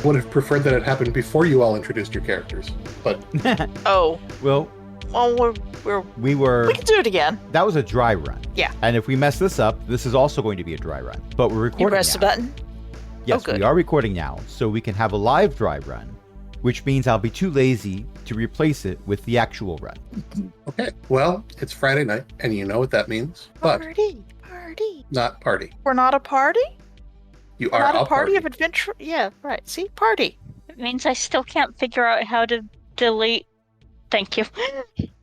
would have preferred that it happened before you all introduced your characters, but Oh, Well, we we can do it again. That was a dry run. Yeah. And if we mess this up, this is also going to be a dry run. But we're recording You press the now. button. Yes, good. we are recording now, so we can have a live dry run, which means I'll be too lazy to replace it with the actual run. okay. Well, it's Friday night, and you know what that means, but Party. not party. We're not a party? You We're are not a party of adventure? Yeah, right. See? Party. It means I still can't figure out how to delete. Thank you.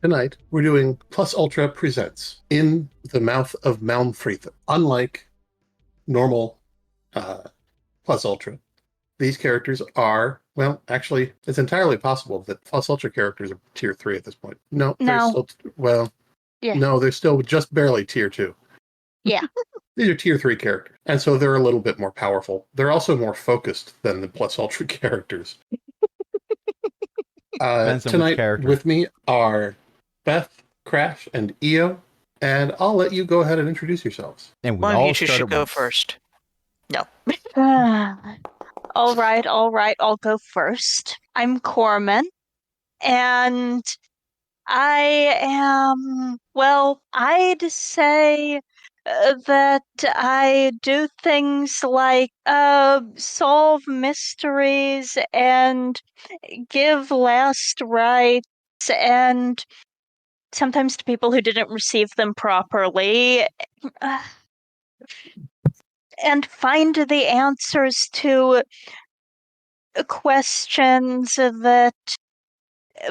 Tonight, we're doing Plus Ultra Presents In the Mouth of Málmfriðr. Unlike normal Plus Ultra, these characters are, well, actually, it's entirely possible that Plus Ultra characters are Tier 3 at this point. No. No. Still, well, Yeah. no, they're still just barely Tier 2. Yeah. These are Tier 3 characters, and so they're a little bit more powerful. They're also more focused than the Plus Ultra characters. Depends on which Tonight character. with me are Beth, Crash, and Io, and I'll let you go ahead and introduce yourselves. And we One of all you two start should at go once. first. No. All right. I'll go first. I'm Corman, and I am, well, I'd say that I do things like solve mysteries and give last rites and sometimes to people who didn't receive them properly. And find the answers to questions that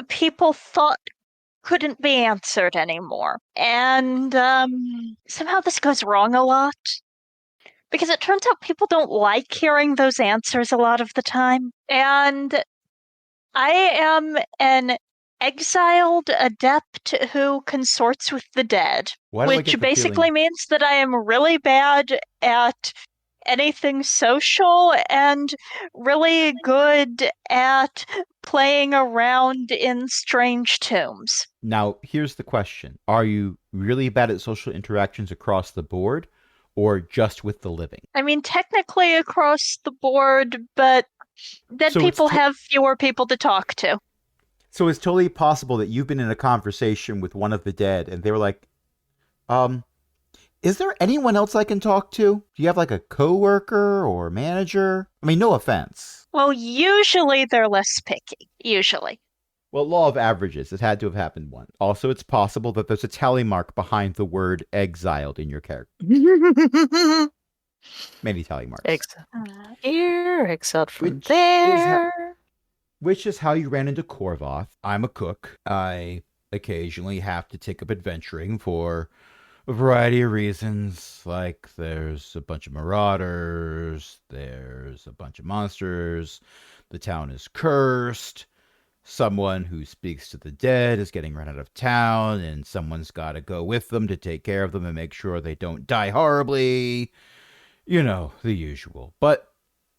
people thought couldn't be answered anymore. And somehow this goes wrong a lot. Because it turns out people don't like hearing those answers a lot of the time. And I am an exiled adept who consorts with the dead. Why do I Which get the basically feeling- means that I am really bad at anything social and really good at playing around in strange tombs. Now, here's the question. Are you really bad at social interactions across the board, or just with the living? I mean, technically across the board, but dead So it's people have fewer people to talk to. So it's totally possible that you've been in a conversation with one of the dead, and they were like, is there anyone else I can talk to? Do you have like a coworker or manager? I mean, no offense. Well, usually they're less picky. Usually. Well, law of averages. It had to have happened once. Also, it's possible that there's a tally mark behind the word exiled in your character. Many tally marks. Exiled here, exiled from Which is there. Which is how you ran into Korvoth. I'm a cook. I occasionally have to take up adventuring for a variety of reasons. Like there's a bunch of marauders, there's a bunch of monsters, the town is cursed, someone who speaks to the dead is getting run out of town, and someone's got to go with them to take care of them and make sure they don't die horribly. You know, the usual. But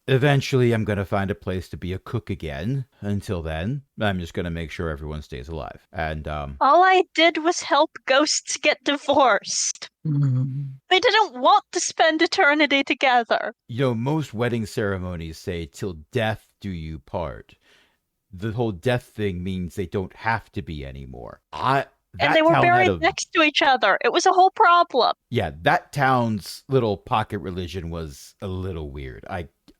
eventually, I'm going to find a place to be a cook again. Until then, I'm just going to make sure everyone stays alive. And, All I did was help ghosts get divorced. They didn't want to spend eternity together. you know, most wedding ceremonies say, till death do you part. The whole death thing means they don't have to be anymore. And they were buried next to each other. It was a whole problem. Yeah, that town's little pocket religion was a little weird.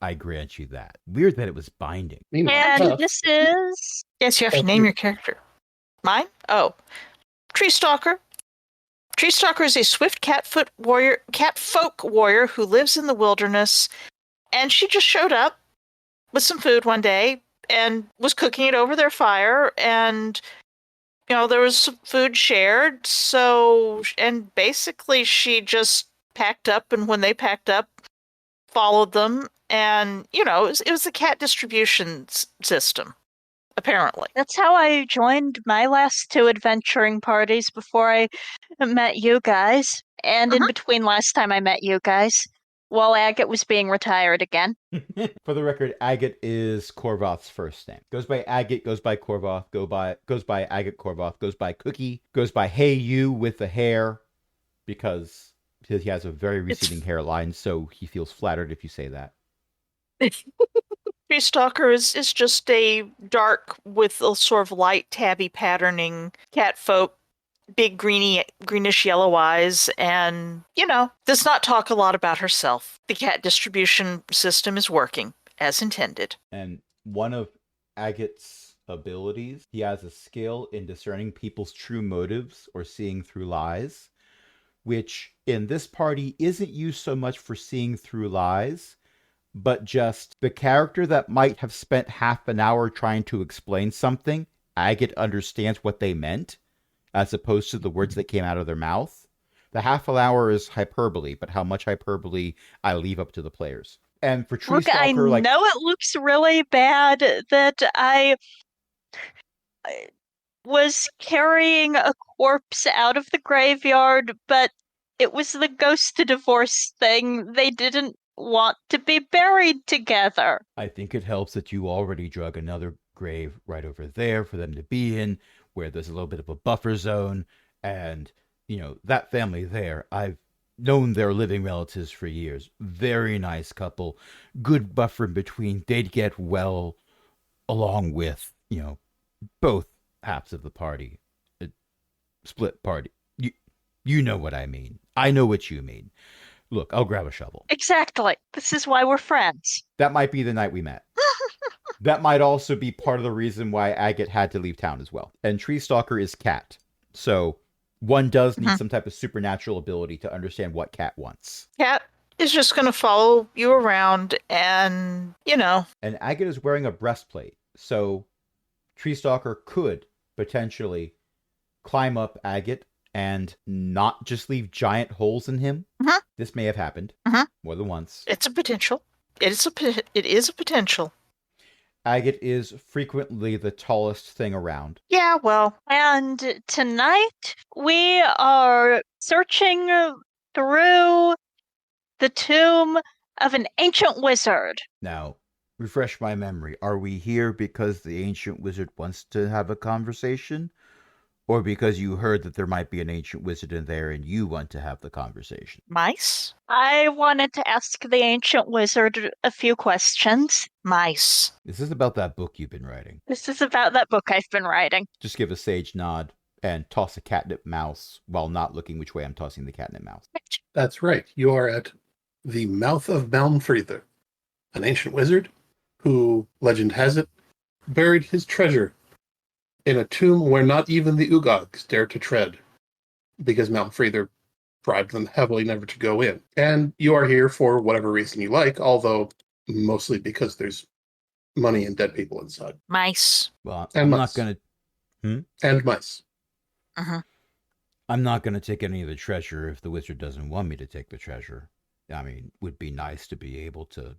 I grant you that. Weird that it was binding. Meanwhile, And Beth, this is... Yes, you have to Okay. name your character. Mine? Oh. Tree Stalker. Tree Stalker is a swift cat folk warrior who lives in the wilderness, and she just showed up with some food one day and was cooking it over their fire, and there was some food shared, and basically she just packed up, and when they packed up, followed them, and, it was the cat distribution system, apparently. That's how I joined my last two adventuring parties before I met you guys. And in between last time I met you guys, while Agate was being retired again. For the record, Agate is Korvoth's first name. Goes by Agate, goes by Korvoth, goes by Agate Korvoth, goes by Cookie, goes by Hey You with the hair, because he has a very receding hairline, so he feels flattered if you say that. Tree Stalker is just a dark with a sort of light tabby patterning cat folk, big greenish yellow eyes, and, does not talk a lot about herself. The cat distribution system is working as intended. And one of Agate's abilities, he has a skill in discerning people's true motives or seeing through lies, which in this party isn't used so much for seeing through lies, but just the character that might have spent half an hour trying to explain something, Agate understands what they meant, as opposed to the words that came out of their mouth. The half an hour is hyperbole, but how much hyperbole I leave up to the players. And for Tree Look, I Stalker, know it looks really bad that I was carrying a corpse out of the graveyard, but it was the ghost to divorce thing. They didn't want to be buried together. I think it helps that you already drug another grave right over there for them to be in, where there's a little bit of a buffer zone. And, that family there, I've known their living relatives for years. Very nice couple. Good buffer in between. They'd get well along with, both halves of the party. Split party. You know what I mean. I know what you mean. Look, I'll grab a shovel. Exactly. This is why we're friends. That might be the night we met. That might also be part of the reason why Agate had to leave town as well. And Tree Stalker is cat. So one does need some type of supernatural ability to understand what cat wants. Cat is just going to follow you around and, And Agate is wearing a breastplate. So Tree Stalker could potentially climb up Agate and not just leave giant holes in him. This may have happened more than once. It's a potential. It is a potential. Agate is frequently the tallest thing around. Yeah, well. And tonight we are searching through the tomb of an ancient wizard. Now, refresh my memory. Are we here because the ancient wizard wants to have a conversation? Or because you heard that there might be an ancient wizard in there and you want to have the conversation? Mice? I wanted to ask the ancient wizard a few questions. Mice. This is about that book you've been writing. This is about that book I've been writing. Just give a sage nod and toss a catnip mouse while not looking which way I'm tossing the catnip mouse. That's right. You are at the mouth of Málmfriðr, an ancient wizard who, legend has it, buried his treasure in a tomb where not even the Ugogs dare to tread, because Málmfriðr bribed them heavily never to go in. And you are here for whatever reason you like, although mostly because there's money and dead people inside. Mice. Well, And I'm mice. not going to... And mice. I'm not going to take any of the treasure if the wizard doesn't want me to take the treasure. I mean, would be nice to be able to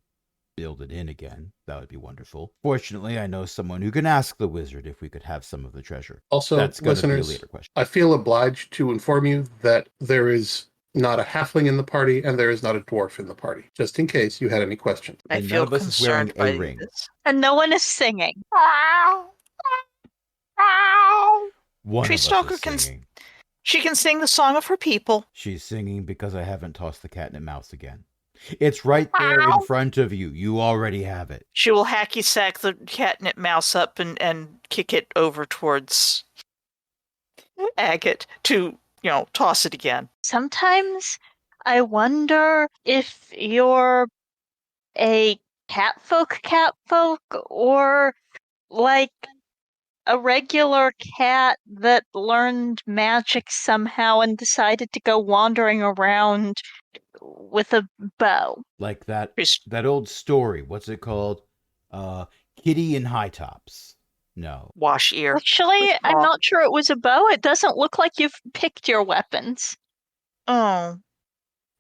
build it in again. That would be wonderful. Fortunately, I know someone who can ask the wizard if we could have some of the treasure. Also, That's going to be a listeners, later question. I feel obliged to inform you that there is not a halfling in the party and there is not a dwarf in the party, just in case you had any questions. I And none feel of us is wearing concerned a by ring. this. And no one is singing. One Tree of us Stalker is can singing. She can sing the song of her people. She's singing because I haven't tossed the catnip mouse again. It's right there in front of you. You already have it. She will hacky sack the catnip mouse up and kick it over towards Agate to, toss it again. Sometimes I wonder if you're a catfolk or like a regular cat that learned magic somehow and decided to go wandering around with a bow. Like that old story. What's it called? Kitty in High Tops. No. Wash ear. Actually, I'm not sure it was a bow. It doesn't look like you've picked your weapons. Oh.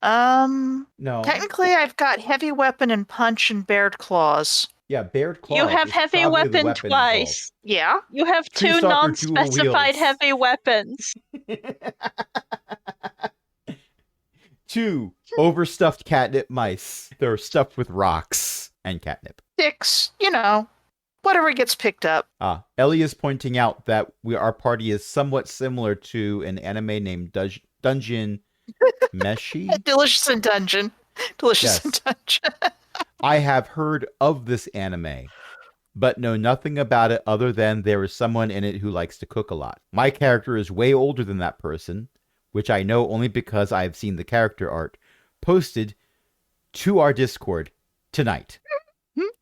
No. Technically, I've got heavy weapon and punch and bared claws. Yeah, bared claws. You have is heavy probably the weapon twice. Yeah. You have Tree two Stalker dual non-specified wields. heavy weapons. involved. 2 overstuffed catnip mice. They're stuffed with rocks and catnip. 6, whatever gets picked up. Ellie is pointing out that our party is somewhat similar to an anime named Dungeon Meshi. Delicious in Dungeon. Delicious Yes. in Dungeon. I have heard of this anime, but know nothing about it other than there is someone in it who likes to cook a lot. My character is way older than that person, which I know only because I have seen the character art posted to our Discord tonight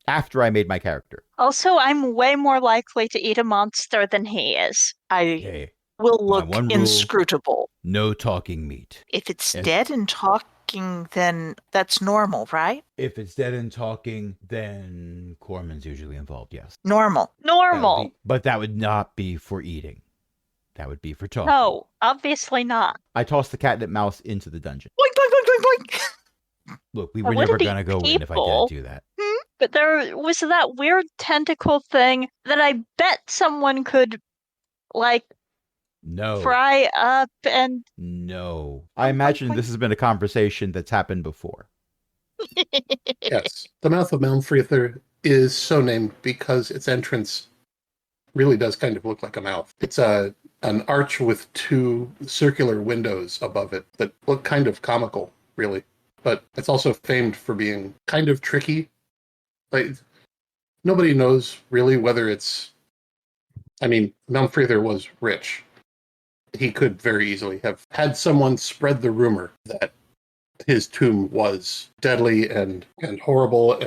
after I made my character. Also, I'm way more likely to eat a monster than he is. I Hey, will my look one rule- inscrutable. no talking meat. If it's And- dead and talking, then that's normal, right? If it's dead and talking, then Corman's usually involved, yes. Normal. Normal. But that would not be for eating. That would be for talking. No, obviously not. I tossed the catnip mouse into the dungeon. Boink, boink, boink, boink, boink. Look, we But were would it never be going to go in if I people? didn't do that. But there was that weird tentacle thing that I bet someone could, like, No. fry up and... No. I imagine this has been a conversation that's happened before. Yes. The mouth of Málmfriðr is so named because its entrance really does kind of look like a mouth. It's an arch with two circular windows above it that look kind of comical, really. But it's also famed for being kind of tricky. Like, nobody knows really whether it's... I mean, Málmfriðr was rich. He could very easily have had someone spread the rumor that his tomb was deadly and horrible,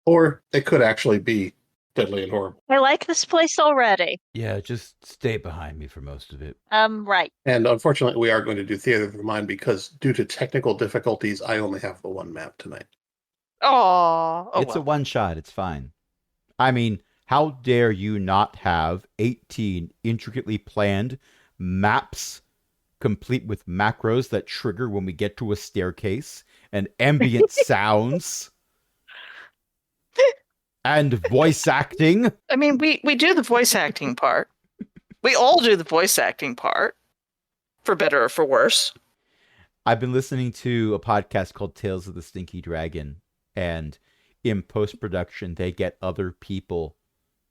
or it could actually be deadly and horrible. I like this place already. Yeah, just stay behind me for most of it. Right. And unfortunately, we are going to do Theater of the Mind because due to technical difficulties, I only have the one map tonight. Oh, It's a one shot. It's fine. I mean, how dare you not have 18 intricately planned maps complete with macros that trigger when we get to a staircase and ambient sounds and voice acting? I mean, we do the voice acting part. We all do the voice acting part, for better or for worse. I've been listening to a podcast called Tales of the Stinky Dragon, and in post-production, they get other people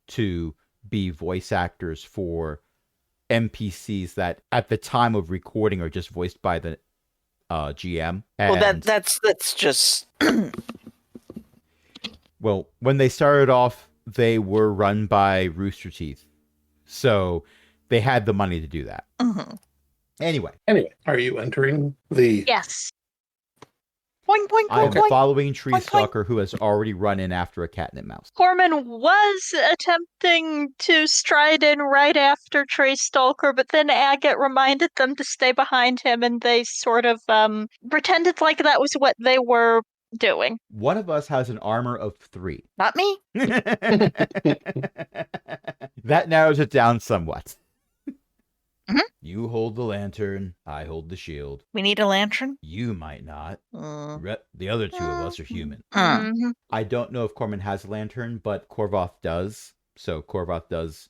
to be voice actors for NPCs that at the time of recording are just voiced by the GM. Well, And, that's just well, when they started off, they were run by Rooster Teeth. So they had the money to do that. Mhm. Anyway, Are you entering the... Yes. Boink, boink, I'm boink, boink. following Tree Boink, boink. Stalker, who has already run in after a catnip mouse. Corman was attempting to stride in right after Tree Stalker, but then Agate reminded them to stay behind him, and they sort of pretended like that was what they were doing. One of us has an armor of 3. Not me. That narrows it down somewhat. Mhm. You hold the lantern, I hold the shield. We need a lantern. You might not. Mm. The other two of us are human. Mm. Mhm. I don't know if Corman has a lantern, but Korvoth does. So Korvoth does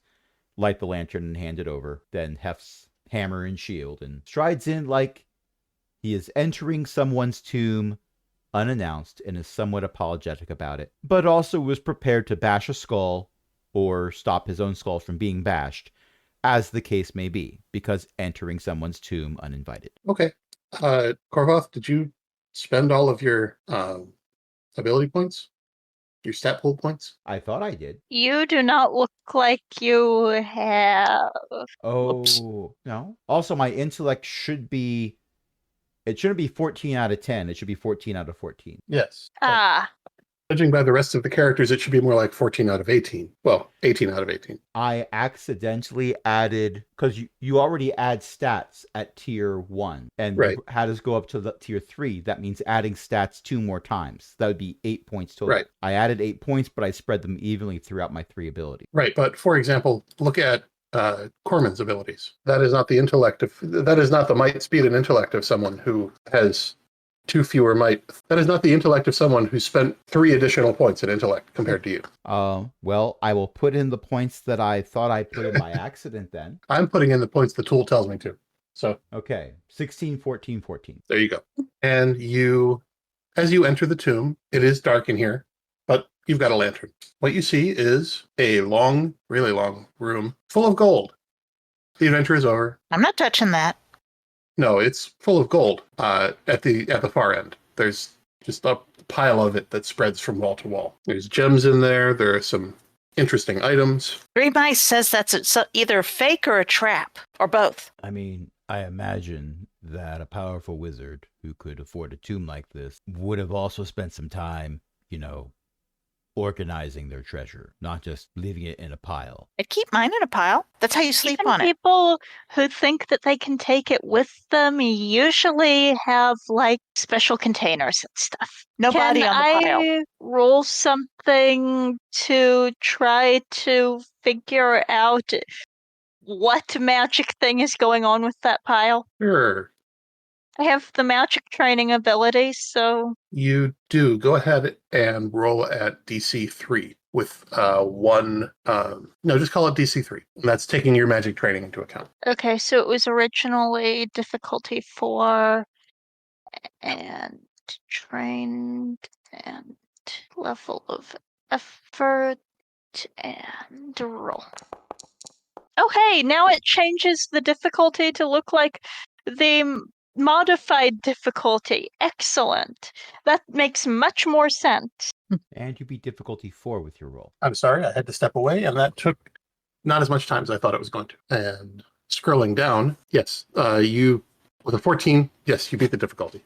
light the lantern and hand it over, then hefts hammer and shield and strides in like he is entering someone's tomb unannounced and is somewhat apologetic about it, but also was prepared to bash a skull or stop his own skull from being bashed, as the case may be, because entering someone's tomb uninvited. Okay. Korvoth, did you spend all of your ability points? Your stat pool points? I thought I did. You do not look like you have. Oh, Whoops. no. Also, my intellect should be... It shouldn't be 14 out of 10. It should be 14 out of 14. Yes. Ah, Judging by the rest of the characters, it should be more like 14 out of 18. Well, 18 out of 18. I accidentally added... Because you already add stats at tier 1. And Right. had us go up to the tier 3. That means adding stats 2 more times. That would be 8 points total. Right. I added 8 points, but I spread them evenly throughout my 3 abilities. Right, but for example, look at Corman's abilities. That is not the might, speed, and intellect of someone who has 2 fewer might. That is not the intellect of someone who spent 3 additional points in intellect compared to you. Well, I will put in the points that I thought I put in by accident then. I'm putting in the points the tool tells me to. So Okay. 16, 14, 14. there you go. And as you enter the tomb, it is dark in here, but you've got a lantern. What you see is a long, really long room full of gold. The adventure is over. I'm not touching that. No, it's full of gold at the far end. There's just a pile of it that spreads from wall to wall. There's gems in there. There are some interesting items. Three Mice says that's either a fake or a trap, or both. I mean, I imagine that a powerful wizard who could afford a tomb like this would have also spent some time, organizing their treasure, not just leaving it in a pile. I'd keep mine in a pile. That's how you sleep Even on it. people who think that they can take it with them usually have like special containers and stuff. Nobody Can on the pile. I roll something to try to figure out what magic thing is going on with that pile? Sure. I have the magic training ability, so You do. Go ahead and roll at DC 3 with one. No, just call it DC 3. And that's taking your magic training into account. okay, so it was originally difficulty 4 and trained and level of effort and roll. Okay, now it changes the difficulty to look like the modified difficulty. Excellent. That makes much more sense. And you beat difficulty 4 with your roll. I'm sorry, I had to step away, and that took not as much time as I thought it was going to. And scrolling down, yes, you, with a 14, yes, you beat the difficulty.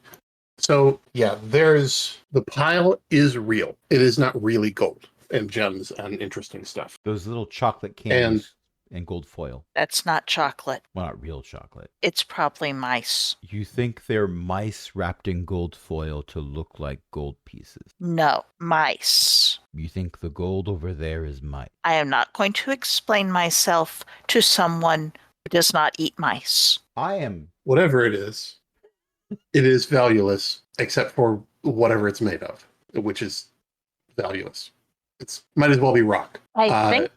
So, yeah, the pile is real. It is not really gold and gems and interesting stuff. Those little chocolate candies and gold foil. That's not chocolate. Well, not real chocolate. It's probably mice. You think they're mice wrapped in gold foil to look like gold pieces? No, mice. You think the gold over there is mice? I am not going to explain myself to someone who does not eat mice. I am. Whatever it is valueless, except for whatever it's made of, which is valueless. It's might as well be rock. I think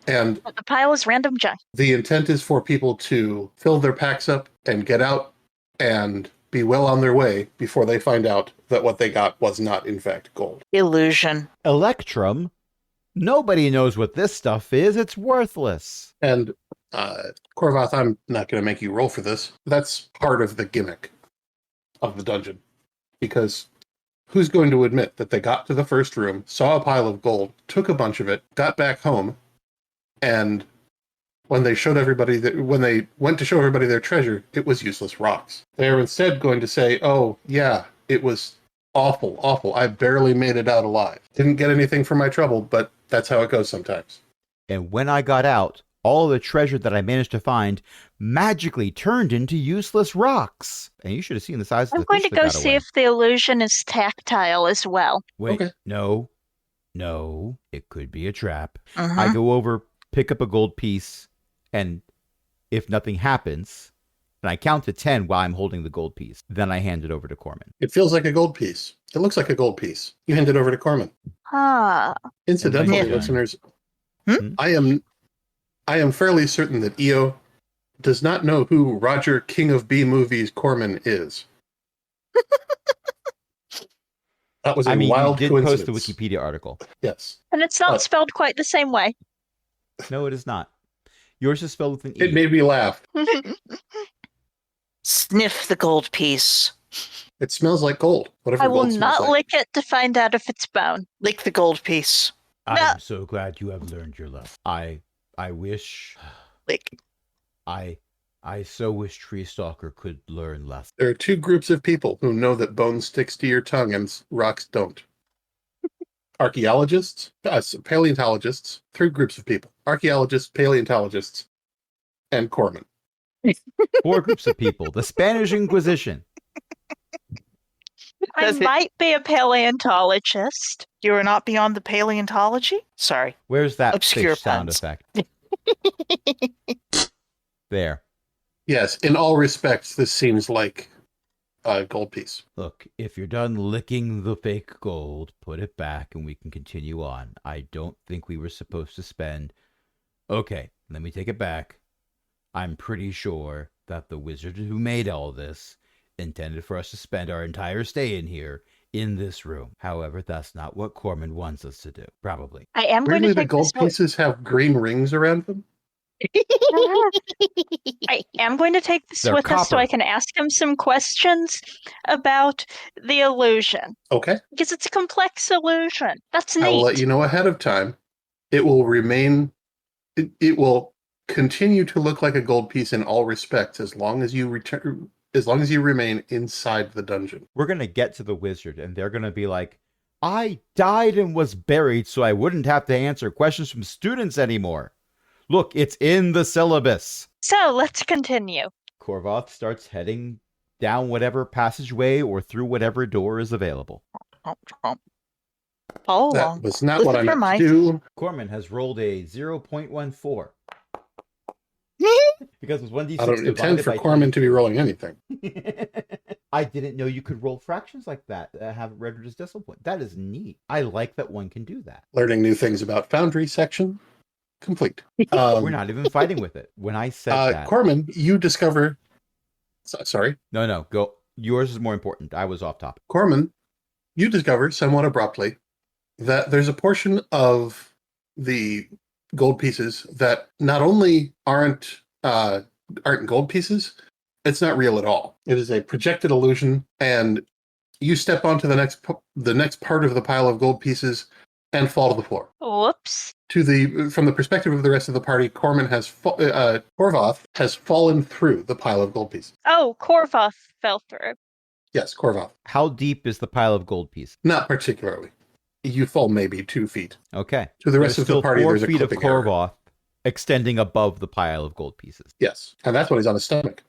And that the pile is random junk. the intent is for people to fill their packs up and get out and be well on their way before they find out that what they got was not, in fact, gold. Illusion. Electrum? Nobody knows what this stuff is. It's worthless. And, Korvath, I'm not going to make you roll for this. That's part of the gimmick of the dungeon. Because who's going to admit that they got to the first room, saw a pile of gold, took a bunch of it, got back home, and when they went to show everybody their treasure, it was useless rocks. They are instead going to say, oh, yeah, it was awful, awful. I barely made it out alive. Didn't get anything for my trouble, but that's how it goes sometimes. And when I got out, all the treasure that I managed to find magically turned into useless rocks. And you should have seen the size of I'm the going fish to that go got see away. if the illusion is tactile as well. Wait, Okay. no, it could be a trap. Mhm. I go over, pick up a gold piece, and if nothing happens, and I count to 10 while I'm holding the gold piece, then I hand it over to Corman. It feels like a gold piece. It looks like a gold piece. You hand it over to Corman. Ah, Incidentally, Yeah. listeners, Hmm? I am fairly certain that EO does not know who Roger King of B Movies Corman is. That was a wild you did coincidence. post the Wikipedia article. Yes. and it's not But- spelled quite the same way. No, it is not. Yours is spelled with an E. It made me laugh. Sniff the gold piece. It smells like gold. Whatever I will gold smells not like. lick it to find out if it's bone. Lick the gold piece. I No. am so glad you have learned your lesson. I wish Lick. I so wish Tree Stalker could learn less. There are two groups of people who know that bone sticks to your tongue and rocks don't. Archaeologists, paleontologists, three groups of people. Archaeologists, paleontologists, and Corman. 4 groups of people. The Spanish Inquisition. I Does it- might be a paleontologist. You are not beyond the paleontology? Sorry. Where's that Obscure fish sound puns. effect? There. Yes, in all respects, this seems like a gold piece. Look, if you're done licking the fake gold, put it back and we can continue on. I don't think we were supposed to spend... Okay, let me take it back. I'm pretty sure that the wizard who made all this intended for us to spend our entire stay in here, in this room. However, that's not what Corman wants us to do. Probably. I am going Weirdly, to the take gold this note. pieces have green rings around them. I am going to take this They're with us so I copper. can ask him some questions about the illusion. Okay. Because it's a complex illusion. That's neat. I will let you know ahead of time. It will remain. It will continue to look like a gold piece in all respects as long as you return. As long as you remain inside the dungeon. We're going to get to the wizard, and they're going to be like, I died and was buried so I wouldn't have to answer questions from students anymore. Look, it's in the syllabus. So let's continue. Korvoth starts heading down whatever passageway or through whatever door is available. Follow That along. was not With what it I for meant to Mike. do. Corman has rolled a 0.14. Because it was 1d6 I don't divided intend for by Corman to be rolling anything. 20. I didn't know you could roll fractions like that have rendered as decimal point. That is neat. I like that one can do that. Learning new things about Foundry section complete. We're not even fighting with it. When I said that. Corman, you discover. Sorry. No, go. Yours is more important. I was off topic. Corman, you discover somewhat abruptly that there's a portion of the gold pieces that not only aren't gold pieces, it's not real at all. It is a projected illusion, and you step onto the next part of the pile of gold pieces and fall to the floor. Whoops. From the perspective of the rest of the party, Korvoth has fallen through the pile of gold pieces. Oh, Korvoth fell through. Yes, Korvoth. How deep is the pile of gold pieces? Not particularly. You fall maybe 2 feet. Okay. To the rest There's of the still party, 4 there's a feet of clipping error. Korvoth extending above the pile of gold pieces. Yes, and that's when he's on his stomach.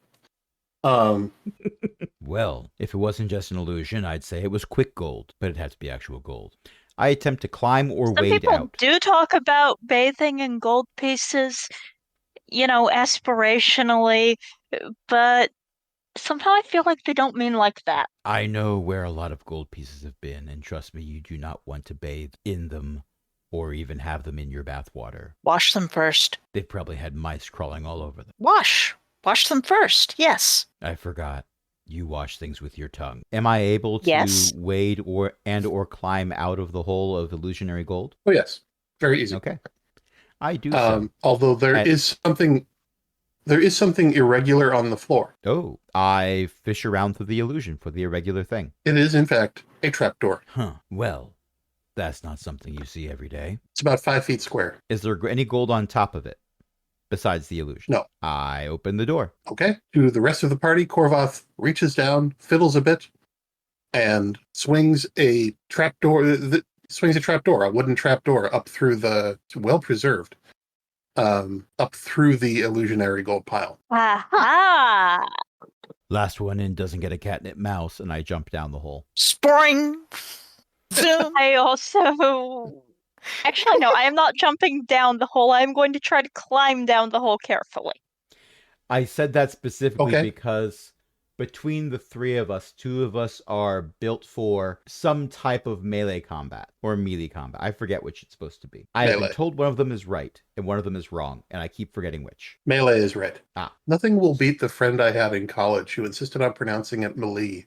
Well, if it wasn't just an illusion, I'd say it was quick gold, but it had to be actual gold. I attempt to climb or Some wade people out. do talk about bathing in gold pieces, aspirationally, but somehow I feel like they don't mean like that. I know where a lot of gold pieces have been, and trust me, you do not want to bathe in them or even have them in your bathwater. Wash them first. They probably had mice crawling all over them. Wash them first. Yes. I forgot. You wash things with your tongue. Am I able to Yes. wade or climb out of the hole of illusionary gold? Oh yes, very easy. Okay. I do so. Although there And- is something irregular on the floor. Oh, I fish around through the illusion for the irregular thing. It is in fact a trapdoor. Huh. Well, that's not something you see every day. It's about 5 feet square. Is there any gold on top of it besides the illusion? No. I open the door. Okay. To the rest of the party, Korvoth reaches down, fiddles a bit, and swings a trapdoor. A wooden trapdoor up through it's well preserved, up through the illusionary gold pile. Aha! Last one in doesn't get a catnip mouse, and I jump down the hole. Spring. Zoom. I also... Actually, no, I am not jumping down the hole. I am going to try to climb down the hole carefully. I said that specifically Okay. because between the three of us, 2 of us are built for some type of melee combat or melee combat. I forget which it's supposed to be. I have Melee. been told one of them is right and one of them is wrong, and I keep forgetting which. Melee is red. Ah. Nothing will beat the friend I had in college who insisted on pronouncing it melee.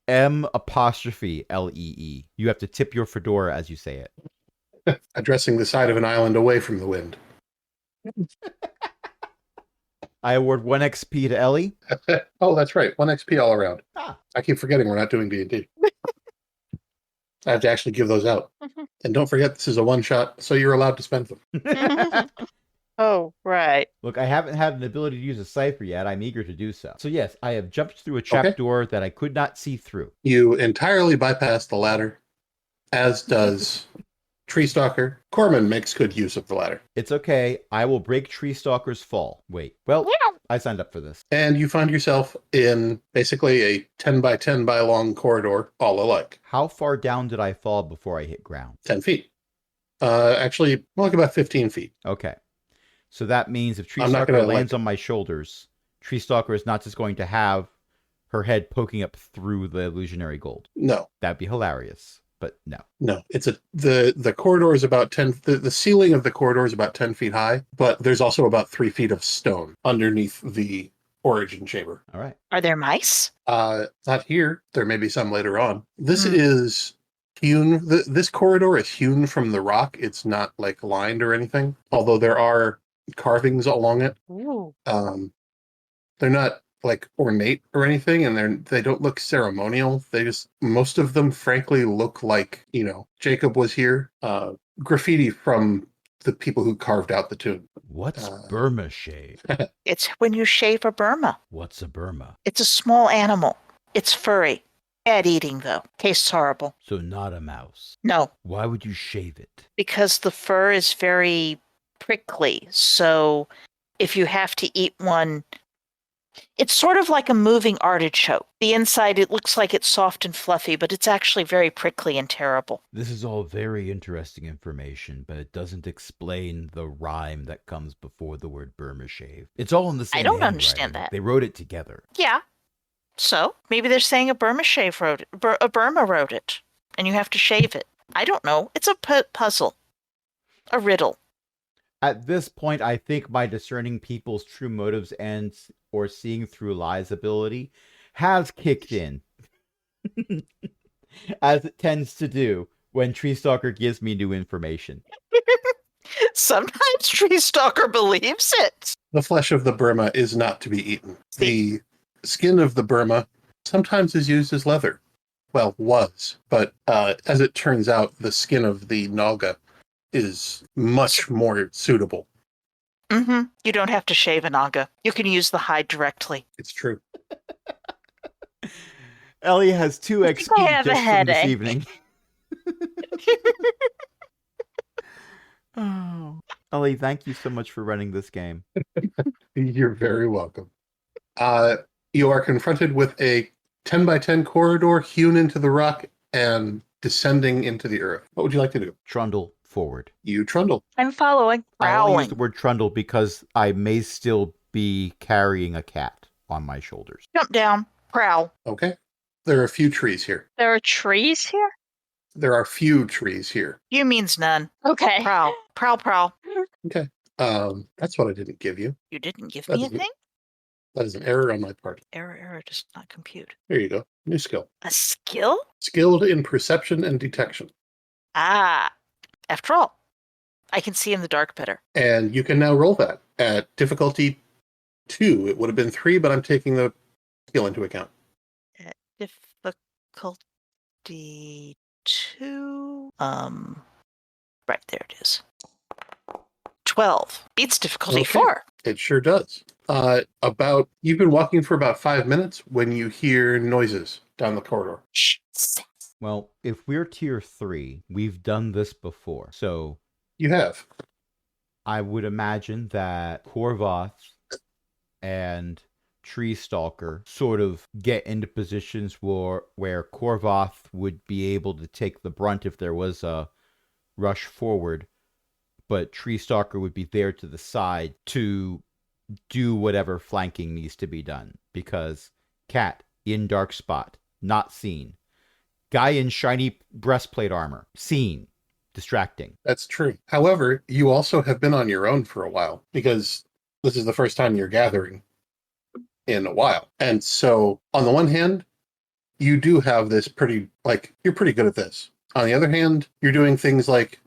M''Lee. You have to tip your fedora as you say it. Addressing the side of an island away from the wind. I award 1 XP to Ellie. Oh, that's right. 1 XP all around. Ah. I keep forgetting we're not doing D&D. I have to actually give those out. And don't forget, this is a one-shot, so you're allowed to spend them. Oh, right. Look, I haven't had an ability to use a cipher yet. I'm eager to do so. So yes, I have jumped through a trapdoor that I could not see through. You entirely bypass the ladder, as does Tree Stalker. Corman makes good use of the ladder. It's okay. I will break Tree Stalker's fall. Wait. Well, I signed up for this. And you find yourself in basically a 10 by 10 by long corridor, all alike. How far down did I fall before I hit ground? 10 feet. Actually, more like about 15 feet. Okay. So that means if Tree I'm not Stalker gonna lands on my shoulders, Tree Stalker is not just going to have her head poking up through the illusionary gold. No, That'd be hilarious, but no. no. It's the corridor is about 10. The ceiling of the corridor is about 10 feet high, but there's also about 3 feet of stone underneath the origin chamber. All right. Are there mice? Not here. There may be some later on. This is hewn. This corridor is hewn from the rock. It's not like lined or anything. Although there are carvings along it. Ooh. They're not like ornate or anything, and they don't look ceremonial. They just, most of them frankly look like, Jacob was here. Graffiti from the people who carved out the tomb. What's Burma shave? It's when you shave a Burma. What's a Burma? It's a small animal. It's furry. Bad eating, though. Tastes horrible. So not a mouse. No, Why would you shave it? because the fur is very prickly. So if you have to eat one, it's sort of like a moving artichoke. The inside, it looks like it's soft and fluffy, but it's actually very prickly and terrible. This is all very interesting information, but it doesn't explain the rhyme that comes before the word Burma shave. It's all in the same I don't handwriting. understand that. They wrote it together. Yeah. So maybe they're saying a Burma shave wrote it. A Burma wrote it, and you have to shave it. I don't know. It's a puzzle. A riddle. At this point, I think my discerning people's true motives or seeing through lies ability has kicked in. As it tends to do when Tree Stalker gives me new information. Sometimes Tree Stalker believes it. The flesh of the Burma is not to be eaten. The skin of the Burma sometimes is used as leather. Well, was. But as it turns out, the skin of the Naga is much more suitable. Mm-hmm. You don't have to shave a Naga. You can use the hide directly. It's true. Ellie has 2 I XP think I have a just from this headache. evening. Oh. Ellie, thank you so much for running this game. You're very welcome. You are confronted with a 10 by 10 corridor hewn into the rock and descending into the earth. What would you like to do? Trundle forward. You trundle. I'm following. I only use Growling. the word trundle because I may still be carrying a cat on my shoulders. Jump down. Prowl. Okay. There are a few trees here. There are trees here? There are few trees here. You means none. Okay. Prowl. Prowl, prowl. Okay. That's what I didn't give you. You didn't give That me a doesn't- thing? That is an error on my part. Error does not compute. There you go. New skill. A skill? Skilled in perception and detection. Ah. After all, I can see in the dark better. And you can now roll that at difficulty 2. It would have been 3, but I'm taking the skill into account. At difficulty 2. Right there it is. 12. Beats difficulty Okay. 4. It sure does. You've been walking for about 5 minutes when you hear noises down the corridor. Shh. Well, if we're tier 3, we've done this before. So You have. I would imagine that Korvoth and Tree Stalker sort of get into positions where Korvoth would be able to take the brunt if there was a rush forward, but Tree Stalker would be there to the side to do whatever flanking needs to be done. Because cat in dark spot, not seen. Guy in shiny breastplate armor, seen. Distracting. That's true. However, you also have been on your own for a while because this is the first time you're gathering in a while. And so, on the one hand, you do have this you're pretty good at this. On the other hand, you're doing things like,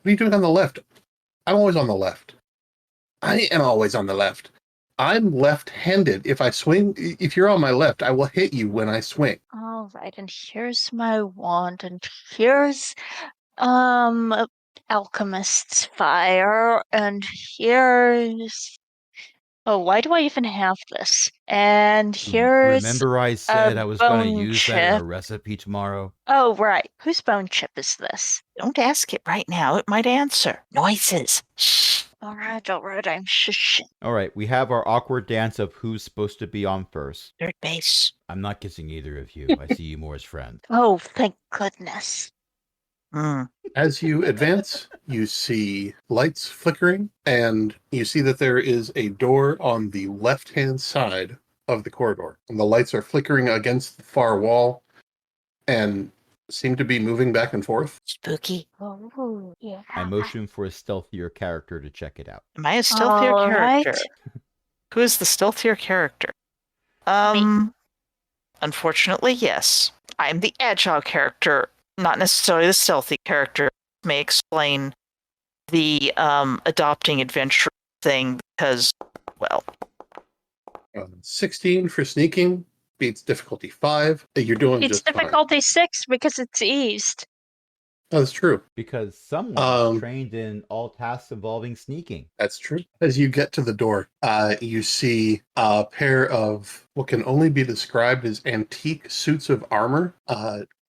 what are you doing on the left? I'm always on the left. I am always on the left. I'm left-handed. If you're on my left, I will hit you when I swing. All right, and here's my wand, and here's alchemist's fire, and here's why do I even have this? And here's Remember I said I was going to bone use that in a chip. recipe tomorrow? Oh right, whose bone chip is this? Don't ask it right now. It might answer. Noises. Shh. All right, I'm shushing. All right, we have our awkward dance of who's supposed to be on first. Third base. I'm not kissing either of you. I see you more as friends. Oh, thank goodness. As you advance, you see lights flickering, and you see that there is a door on the left-hand side of the corridor. And the lights are flickering against the far wall and seem to be moving back and forth. Spooky. Oh, yeah. I motion for a stealthier character to check it out. Am I a stealthier All character? right. Who is the stealthier character? Unfortunately, yes. I'm the agile character, not necessarily the stealthy character. May explain the adopting adventure thing because, well, 16 for sneaking beats difficulty 5. You're doing It's just fine. difficulty 6 because it's eased. Oh, that's true. Because someone's trained in all tasks involving sneaking. That's true. As you get to the door, you see a pair of what can only be described as antique suits of armor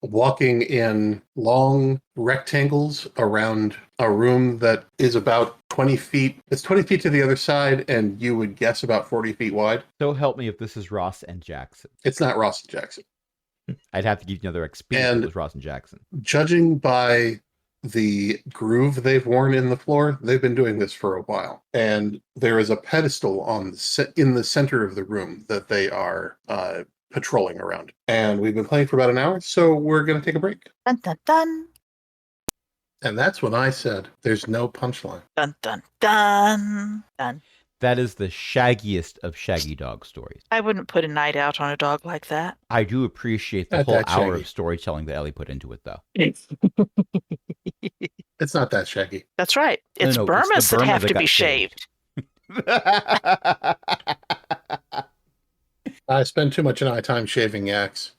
walking in long rectangles around a room that is about 20 feet. It's 20 feet to the other side, and you would guess about 40 feet wide. So help me if this is Ross and Jackson. It's not Ross and Jackson. I'd have to give you another experience if it was Ross and Jackson. Judging by the groove they've worn in the floor, they've been doing this for a while. And there is a pedestal in the center of the room that they are patrolling around. And we've been playing for about an hour, so we're going to take a break. dun dun dun, And that's when I said, there's no punchline. dun dun dun dun. That is the shaggiest of Shaggy Dog stories. I wouldn't put a night out on a dog like that. I do appreciate the Not whole that hour shaggy. of storytelling that Ellie put into it, though. It's not that shaggy. That's right. It's No, Burmas it's the that Burma have that to be got shaved. shaved. I spend too much of my time shaving yaks.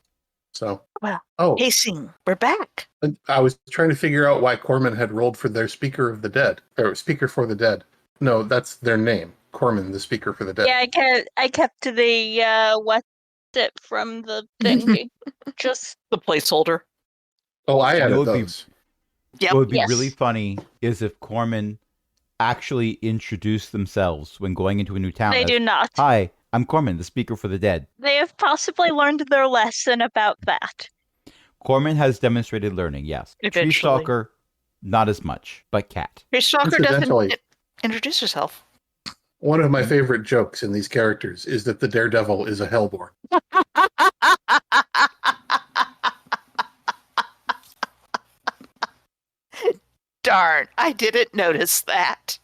So, Well, oh, pacing. We're back. I was trying to figure out why Corman had rolled for their Speaker of the Dead, or Speaker for the Dead. No, that's their name. Corman, the Speaker for the Dead. Yeah, I kept the what's it from the thingy. Just The placeholder. Oh, I It added would be- those. Yep. What would be Yes. really funny is if Corman actually introduced themselves when going into a new town. they as, do not. Hi, I'm Corman, the Speaker for the Dead. They have possibly learned their lesson about that. Corman has demonstrated learning, yes. Tree Eventually. Stalker, not as much, but Cat. Your stalker doesn't Incidentally, introduce herself. one of my favorite jokes in these characters is that the Daredevil is a Hellborn. Darn, I didn't notice that.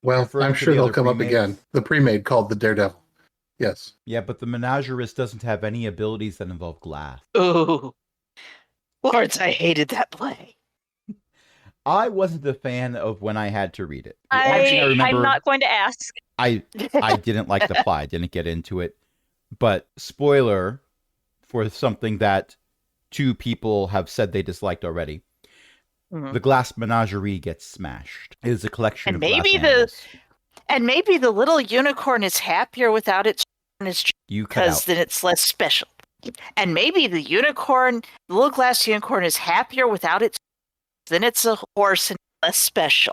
Well, Referring I'm to sure the they'll other come up pre-mades? again. The pre-made called the Daredevil. Yes. Yeah, but the Menagerist doesn't have any abilities that involve glass. Ooh. Lords, I hated that play. I wasn't a fan of when I had to read it. The only thing I I'm remember, not going to ask. I didn't like the plot. I didn't get into it. But spoiler for something that two people have said they disliked already. Mhm. The glass menagerie gets smashed. It is a collection And of glass maybe animals. And maybe the little unicorn is happier without its You cut because out. then it's less special. And maybe the little glass unicorn is happier without its then it's a horse and less special.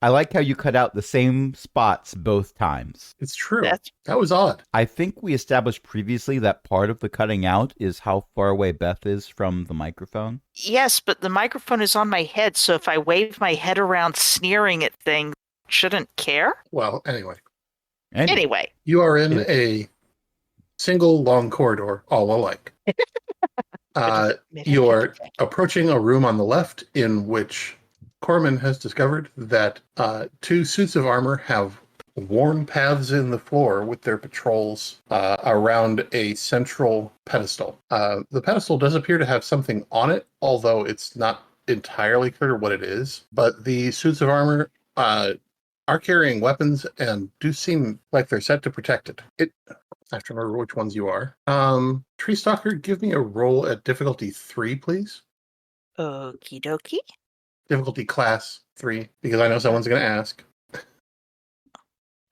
I like how you cut out the same spots both times. It's true. That's That was odd. I think we established previously that part of the cutting out is how far away Beth is from the microphone. yes, but the microphone is on my head, so if I wave my head around sneering at things, shouldn't care. Well, anyway. Anyway, You are in a single long corridor, all alike. You're approaching a room on the left in which Corman has discovered that two suits of armor have worn paths in the floor with their patrols around a central pedestal. The pedestal does appear to have something on it, although it's not entirely clear what it is. But the suits of armor are carrying weapons and do seem like they're set to protect it. I have to remember which ones you are. Tree Stalker, give me a roll at difficulty 3, please. okie dokie. Difficulty class 3, because I know someone's going to ask.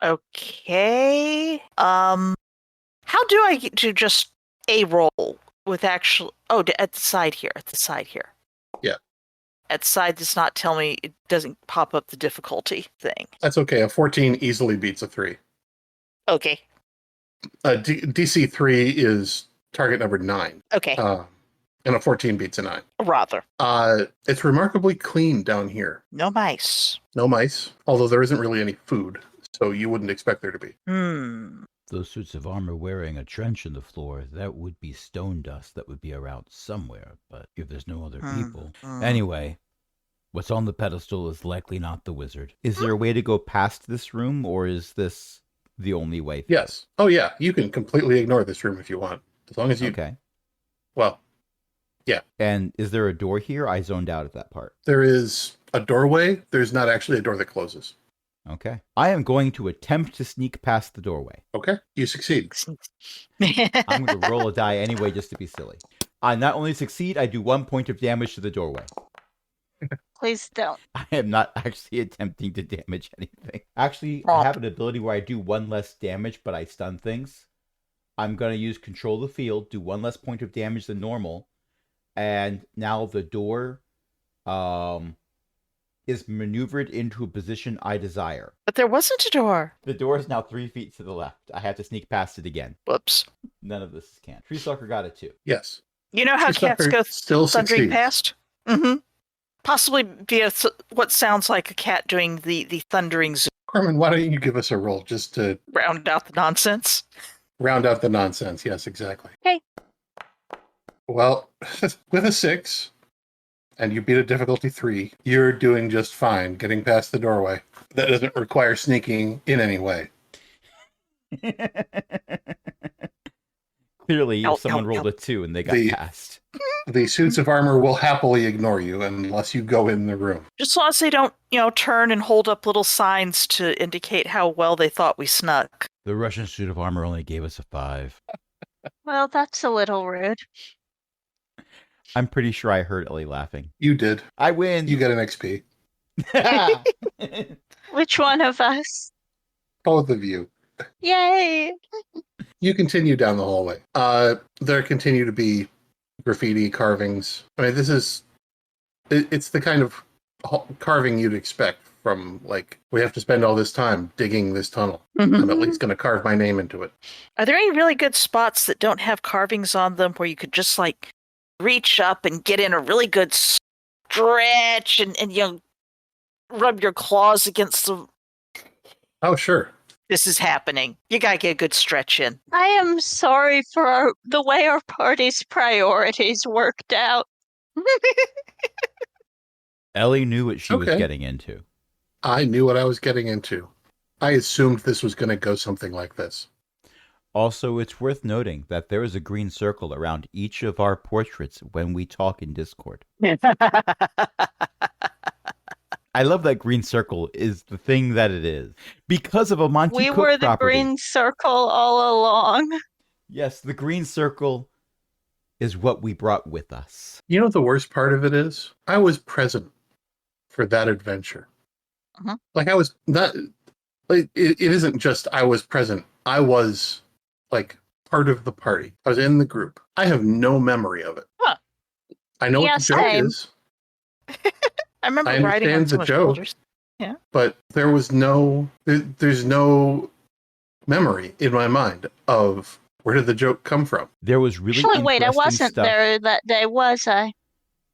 Okay. How do I get to just a roll with actual? Oh, at the side here. At the side here. Yeah. At the side does not tell me. It doesn't pop up the difficulty thing. That's okay. A 14 easily beats a 3. Okay. DC 3 is target number 9. Okay. And a 14 beats a 9. Rather. It's remarkably clean down here. No mice. No mice, although there isn't really any food, so you wouldn't expect there to be. Those suits of armor wearing a trench in the floor, that would be stone dust that would be around somewhere, but if there's no other people. Anyway, what's on the pedestal is likely not the wizard. Is there a way to go past this room, or is this the only way? Yes. Oh, yeah. You can completely ignore this room if you want, as long as you. Okay. Well, yeah. And is there a door here? I zoned out at that part. There is a doorway, there's not actually a door that closes. Okay. I am going to attempt to sneak past the doorway. Okay, you succeed. I'm going to roll a die anyway just to be silly. I not only succeed, I do 1 point of damage to the doorway. Please don't. I am not actually attempting to damage anything. Actually, I have an ability where I do 1 less damage, but I stun things. I'm going to use Control the Field, do 1 less point of damage than normal, and now the door is maneuvered into a position I desire. But there wasn't a door. The door is now 3 feet to the left. I have to sneak past it again. Whoops. None of this can. Tree Stalker got it too. Yes. You know how Tree cats Stalker go still thundering succeeds. past? Mm-hmm. Possibly via what sounds like a cat doing the thundering zoom. Carmen, why don't you give us a roll just to Round out the nonsense. round out the nonsense? Yes, exactly. Okay. Well, with a 6, and you beat a difficulty 3, you're doing just fine getting past the doorway. That doesn't require sneaking in any way. Clearly, Help, if someone help, rolled help. a 2 and they got The- past. The suits of armor will happily ignore you unless you go in the room. Just as long as they don't, turn and hold up little signs to indicate how well they thought we snuck. The Russian suit of armor only gave us a 5. Well, that's a little rude. I'm pretty sure I heard Ellie laughing. You did. I win! You get an XP. Which one of us? Both of you. Yay! You continue down the hallway. There continue to be graffiti carvings. I mean, it's the kind of carving you'd expect from, like, we have to spend all this time digging this tunnel. I'm at least going to carve my name into it. Are there any really good spots that don't have carvings on them where you could just, like, reach up and get in a really good stretch and rub your claws against the... Oh, sure. This is happening. You gotta get a good stretch in. I am sorry for the way our party's priorities worked out. Ellie knew what she was Okay. getting into. I knew what I was getting into. I assumed this was going to go something like this. Also, it's worth noting that there is a green circle around each of our portraits when we talk in Discord. I love that green circle is the thing that it is. Because of a Monty We Cook were the property. green circle all along. Yes, the green circle is what we brought with us. You know what the worst part of it is? I was present for that adventure. Uh-huh. Like, I was not... Like, it isn't just I was present. I was, like, part of the party. I was in the group. I have no memory of it. Huh. I know Yeah, what the joke same. is, I remember I riding on understand the someone's joke. shoulders. but there was there's no memory in my mind of where did the joke come from. There was really Actually, wait, I interesting wasn't stuff. there that day, was I?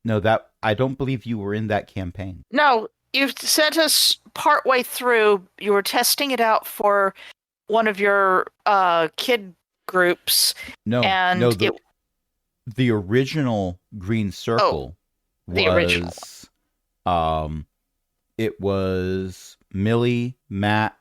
No, that I don't believe you were in that campaign. No, you sent us partway through. You were testing it out for one of your kid groups. No, And no, it- the original green circle the original it was Millie, Matt,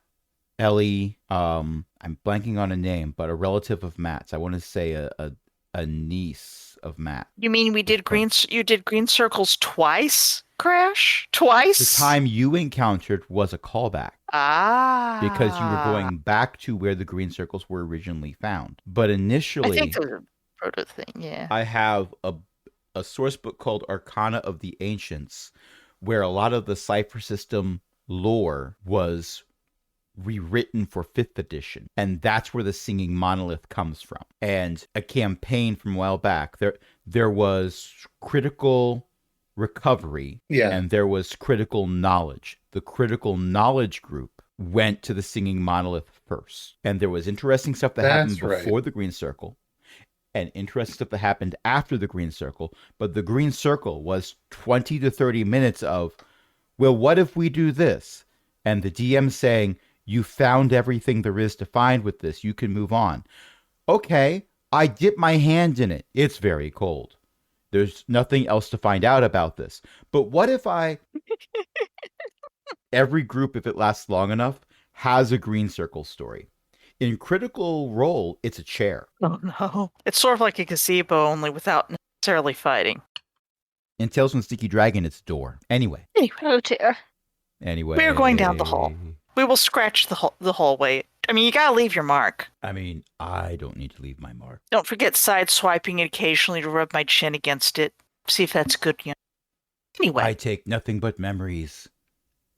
Ellie, I'm blanking on a name, but a relative of Matt's. I want to say a niece of Matt. You mean we did you did green circles twice, Crash? Twice? The time you encountered was a callback. Ah. Because you were going back to where the green circles were originally found. But I initially, think there was a proto thing, yeah. I have a source book called Arcana of the Ancients, where a lot of the Cypher System lore was rewritten for 5th edition. And that's where the Singing Monolith comes from. And a campaign from a while back, there was critical recovery Yeah. and there was critical knowledge. The critical knowledge group went to the Singing Monolith first. And there was interesting stuff that happened That's right. before the Green Circle and interesting stuff that happened after the Green Circle. But the Green Circle was 20 to 30 minutes of, well, what if we do this? And the DM saying, you found everything there is to find with this. You can move on. Okay, I dip my hand in it. It's very cold. There's nothing else to find out about this. But what if every group, if it lasts long enough, has a green circle story? In Critical Role, it's a chair. Oh no. It's sort of like a gazebo, only without necessarily fighting. In Tales from the Sticky Dragon, it's door. Anyway. Oh dear. Anyway. We are going down the hall. We will scratch the hallway. I mean, you gotta leave your mark. I mean, I don't need to leave my mark. Don't forget side-swiping it occasionally to rub my chin against it. See if that's good. Anyway. I take nothing but memories,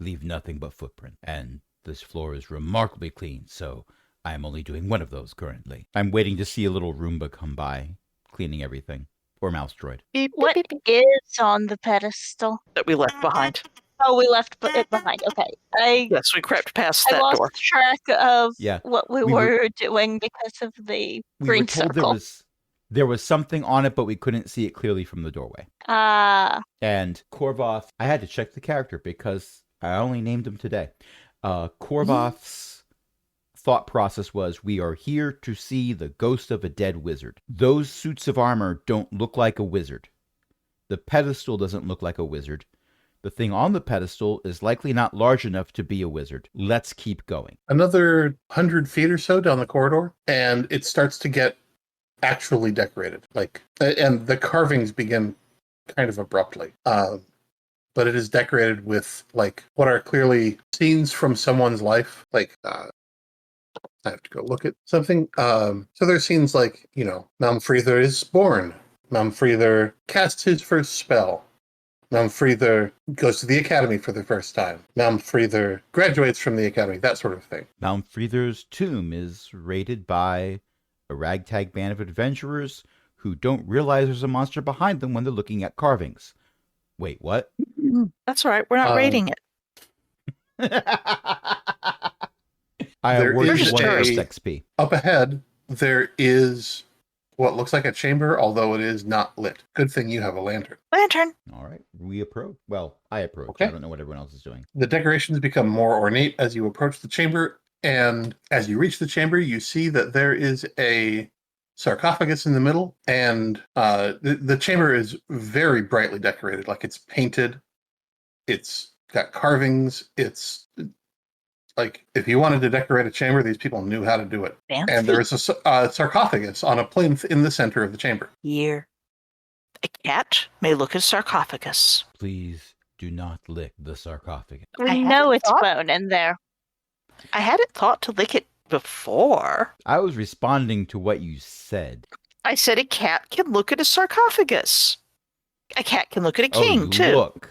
leave nothing but footprint. And this floor is remarkably clean, so I'm only doing one of those currently. I'm waiting to see a little Roomba come by, cleaning everything. Or mouse droid. Beep, What beep, beep, is on the pedestal? that we left behind. Oh, we left it behind. Okay. Yes, we crept past I that lost door. track of Yeah, what we we were doing because of the We green were told circle. there was something on it, but we couldn't see it clearly from the doorway. And Korvoth, I had to check the character because I only named him today. Korvoth's thought process was, we are here to see the ghost of a dead wizard. Those suits of armor don't look like a wizard. The pedestal doesn't look like a wizard. The thing on the pedestal is likely not large enough to be a wizard. Let's keep going. Another 100 feet or so down the corridor, and it starts to get actually decorated. And the carvings begin kind of abruptly. But it is decorated with what are clearly scenes from someone's life. I have to go look at something. So there's scenes Málmfriðr is born. Málmfriðr casts his first spell. Málmfriðr goes to the academy for the first time. Málmfriðr graduates from the academy, that sort of thing. Málmfriðr's tomb is raided by a ragtag band of adventurers who don't realize there's a monster behind them when they're looking at carvings. Wait, what? That's all right. We're not raiding it. I There award is you one a- first XP. Up ahead, there is what looks like a chamber, although it is not lit. Good thing you have a lantern. Lantern. All right, we approach. Well, I approach. Okay. I don't know what everyone else is doing. The decorations become more ornate as you approach the chamber, and as you reach the chamber, you see that there is a sarcophagus in the middle, and the chamber is very brightly decorated. It's painted, it's got carvings, it's if you wanted to decorate a chamber, these people knew how to do it. Fancy. And there is a sarcophagus on a plinth in the center of the chamber. Here. A cat may look at sarcophagus. Please do not lick the sarcophagus. I We hadn't know it's thought- bone in there. I hadn't thought to lick it before. I was responding to what you said. I said a cat can look at a sarcophagus. A cat can look at a king, you too. Look.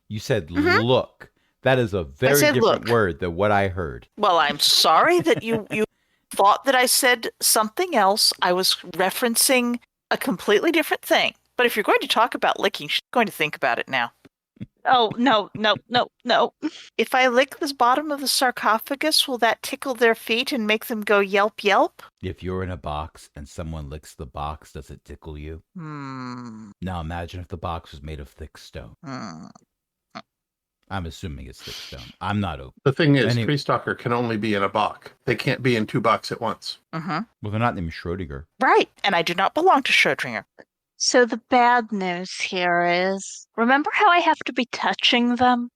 You said Mhm. look. That is a very said different look. word than what I heard. Well, I'm sorry that you thought that I said something else. I was referencing a completely different thing. But if you're going to talk about licking, she's going to think about it now. Oh, no. If I lick the bottom of the sarcophagus, will that tickle their feet and make them go yelp yelp? If you're in a box and someone licks the box, does it tickle you? Now imagine if the box was made of thick stone. I'm assuming it's thick stone. I'm not open. The thing is, Anyway. Tree Stalker can only be in a box. They can't be in two boxes at once. Mm-hmm. Well, they're not named Schrodinger. Right. And I do not belong to Schrodinger. So the bad news here is, remember how I have to be touching them?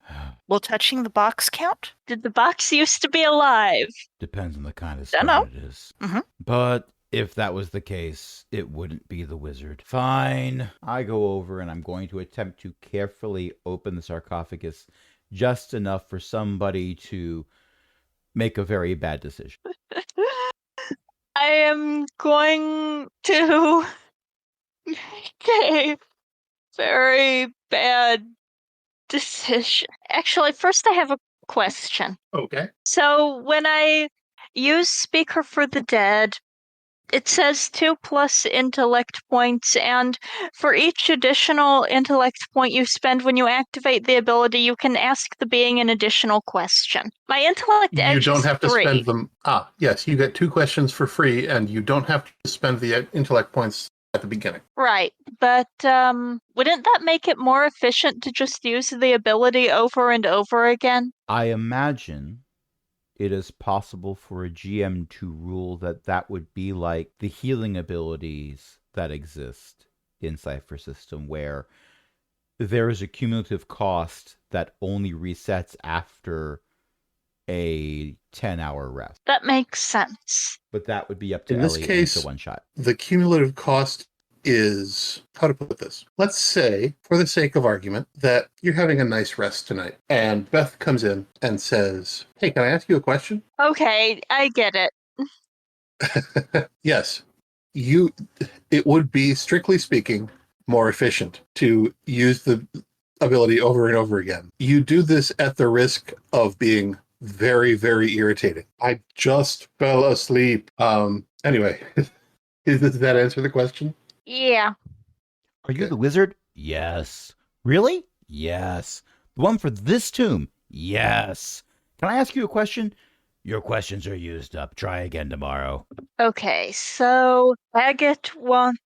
Will touching the box count? Did the box used to be alive? Depends on the kind of Dunno. stone it is. Mhm. But if that was the case, it wouldn't be the wizard. Fine. I go over and I'm going to attempt to carefully open the sarcophagus just enough for somebody to make a very bad decision. I am going to make a very bad decision. Actually, first I have a question. Okay. So when I use Speaker for the Dead, it says 2+ intellect points, and for each additional intellect point you spend when you activate the ability, you can ask the being an additional question. My intellect edge You don't is have to 3. spend them. Yes, you get 2 questions for free, and you don't have to spend the intellect points at the beginning. Right, but wouldn't that make it more efficient to just use the ability over and over again? I imagine it is possible for a GM to rule that would be like the healing abilities that exist in Cypher System, where there is a cumulative cost that only resets after a 10-hour rest. That makes sense. But that would be up to In this Ellie case- and it's a one-shot. The cumulative cost is how to put this. Let's say, for the sake of argument, that you're having a nice rest tonight, and Beth comes in and says, "Hey, can I ask you a question?" Okay, I get it. Yes, it would be, strictly speaking, more efficient to use the ability over and over again. You do this at the risk of being very, very irritating. I just fell asleep. Anyway, does that answer the question? Yeah. Are you Okay. the wizard? Yes. Really? Yes. The one for this tomb? Yes. Can I ask you a question? Your questions are used up. Try again tomorrow. Okay, so Agate wants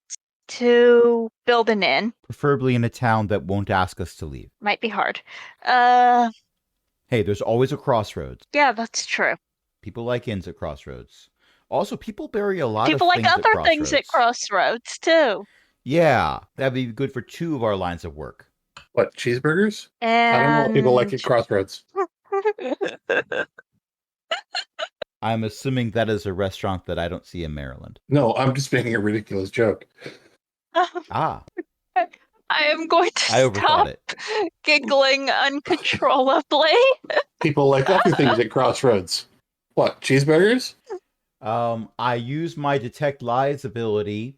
to build an inn. Preferably in a town that won't ask us to leave. Might be hard. Hey, there's always a crossroads. Yeah, that's true. People like inns at crossroads. Also, people bury a lot People of like things other at things at crossroads too. Yeah, that'd be good for 2 of our lines of work. What, cheeseburgers? And I don't know what people like at Crossroads. I'm assuming that is a restaurant that I don't see in Maryland. No, I'm just making a ridiculous joke. Ah, I am going to I overthought stop it. giggling uncontrollably. People like other things at Crossroads. What, cheeseburgers? I use my detect lies ability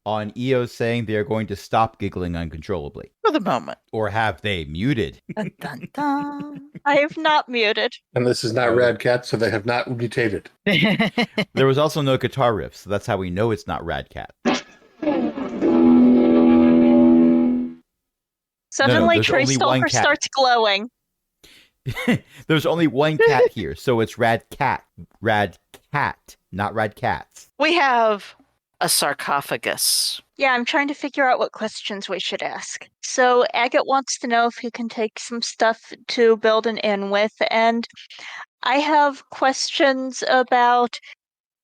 on EO saying they are going to stop giggling uncontrollably. For the moment. Or have they muted? Dun, dun, dun. I have not muted. And this is not Oh. Rad Cat, so they have not mutated. There was also no guitar riff, so that's how we know it's not Rad Cat. Suddenly, there's Tree only one Stalker cat. starts glowing. There's only one cat here, so it's Rad Cat. Rad Cat, not Rad Cats. We have a sarcophagus. Yeah, I'm trying to figure out what questions we should ask. So Agate wants to know if he can take some stuff to build an inn with, and I have questions about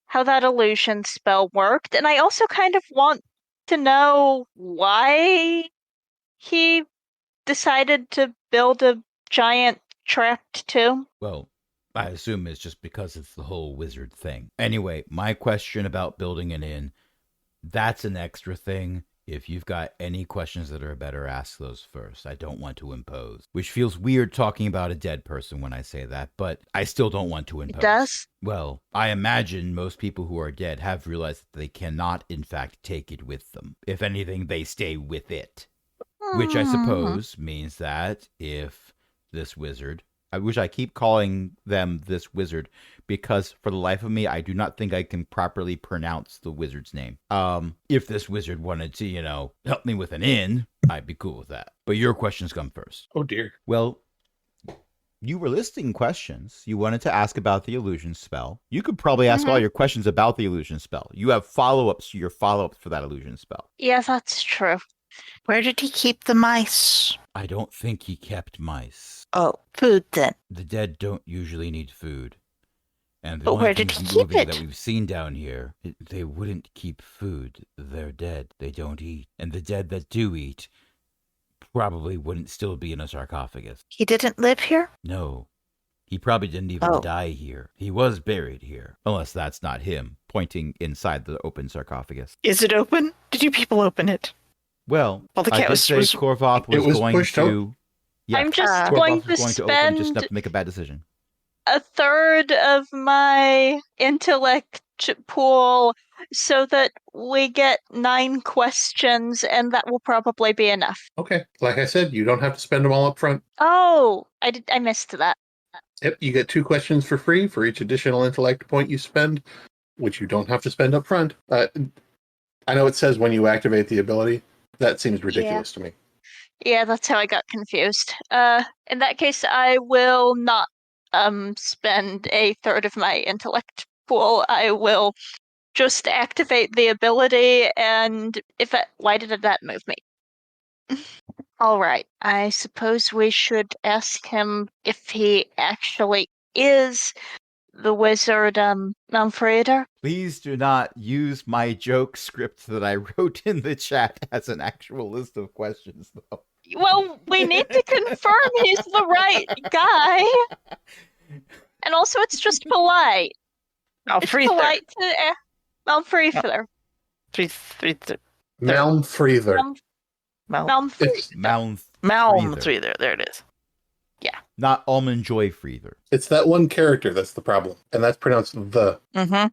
how that illusion spell worked, and I also kind of want to know why he decided to build a giant tract tomb. Well, I assume it's just because it's the whole wizard thing. Anyway, my question about building an inn, that's an extra thing. If you've got any questions that are better, ask those first. I don't want to impose. Which feels weird talking about a dead person when I say that, but I still don't want to impose. It does? Well, I imagine most people who are dead have realized that they cannot, in fact, take it with them. If anything, they stay with it. Which I suppose means that if this wizard, which I keep calling them this wizard because for the life of me, I do not think I can properly pronounce the wizard's name. If this wizard wanted to, help me with an inn, I'd be cool with that. But your questions come first. Oh dear. Well, you were listing questions. You wanted to ask about the illusion spell. You could probably ask all your questions about the illusion spell. You have follow-ups to your follow-ups for that illusion spell. Yeah, that's true. Where did he keep the mice? I don't think he kept mice. Oh, food then. The dead don't usually need food. And the But only where did things he keep moving it? that we've seen down here, they wouldn't keep food. They're dead. They don't eat. And the dead that do eat probably wouldn't still be in a sarcophagus. He didn't live here? No. He probably didn't even Oh. die here. He was buried here. Unless that's not him, pointing inside the open sarcophagus. Is it open? Did you people open it? Well, Well, the I cat did was- say was- Korvoth It was was going pushed to... Yeah, I'm just Korvoth going Korvoth to was going to open just spend enough to make a bad decision. a third of my intellect pool so that we get 9 questions, and that will probably be enough. Okay. Like I said, you don't have to spend them all up front. Oh, I missed that. Yep, you get 2 questions for free for each additional intellect point you spend, which you don't have to spend up front. I know it says when you activate the ability. That seems ridiculous to me. Yeah, that's how I got confused. In that case, I will not spend a third of my intellect pool. I will just activate the ability, and why did that move me? All right, I suppose we should ask him if he actually is the wizard, Málmfriðr. Please do not use my joke script that I wrote in the chat as an actual list of questions, though. Well, we need to confirm he's the right guy. And also, it's just polite. It's Málmfriðr. polite to Málmfriðr. Málmfriðr. Málmfriðr. Málmfriðr. Málmfriðr. There it is. Not Almond Joy Friedher. It's that one character that's the problem, and that's pronounced the. Mm-hmm.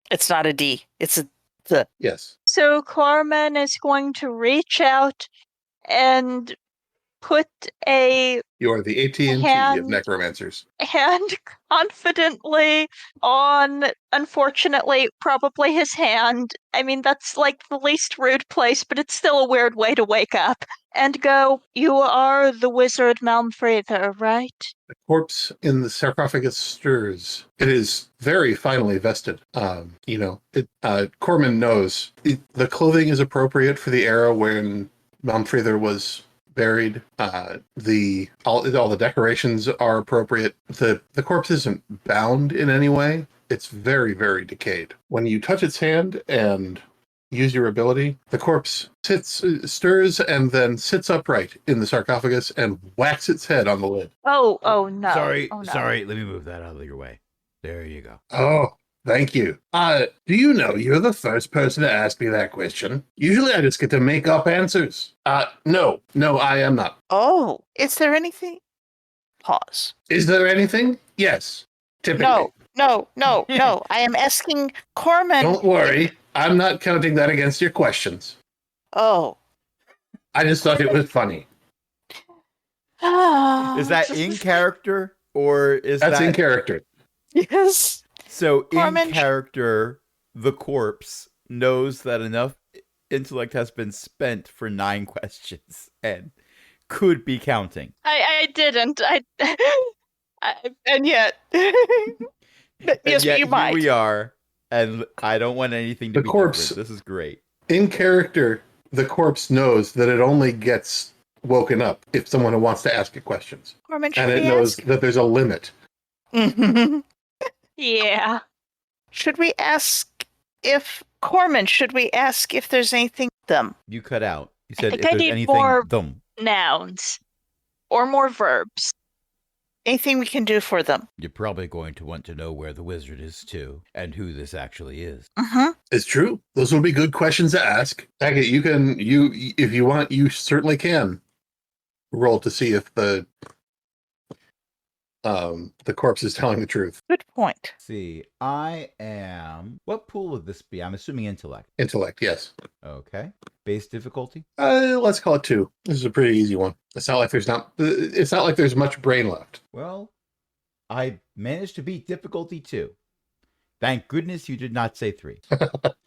It's not a D. It's a the. Yes. So Carmen is going to reach out and put a You are the AT&T of Hand. necromancers. hand confidently on, unfortunately, probably his hand. I mean, that's like the least rude place, but it's still a weird way to wake up. And go, you are the wizard Málmfriðr, right? The corpse in the sarcophagus stirs. It is very finely vested. Corman knows the clothing is appropriate for the era when Málmfriðr was buried. All the decorations are appropriate. The corpse isn't bound in any way. It's very, very decayed. When you touch its hand and use your ability, the corpse stirs, and then sits upright in the sarcophagus and whacks its head on the lid. Oh no. Sorry, Oh, no. sorry. Let me move that out of your way. There you go. Oh, thank you. Do you know you're the first person to ask me that question? Usually I just get to make up answers. No, I am not. Oh, is there anything? Pause. Is there anything? Yes, typically. No. I am asking Corman. Don't worry. I'm not counting that against your questions. Oh. I just thought it was funny. Is that in character or is That's that in character. Yes. So Corman- in character, the corpse knows that enough intellect has been spent for 9 questions and could be counting. I didn't. And yet. And Yes, yet you here might. we are, and I don't want anything to The be corpse- different. This is great. In character, the corpse knows that it only gets woken up if someone wants to ask it questions. Corman, should And it we knows ask? that there's a limit. Yeah. Should we ask if there's anything them? You cut out. You said if think I there's need anything more- them. Nouns. Or more verbs. Anything we can do for them? You're probably going to want to know where the wizard is too, and who this actually is. Mm-hmm. It's true. Those will be good questions to ask. Agate, if you want, you certainly can roll to see if the corpse is telling the truth. Good point. See, I am. What pool would this be? I'm assuming intellect. Intellect, yes. Okay. Base difficulty. Let's call it 2. This is a pretty easy one. It's not like there's much brain left. Well, I managed to beat difficulty 2. Thank goodness you did not say 3.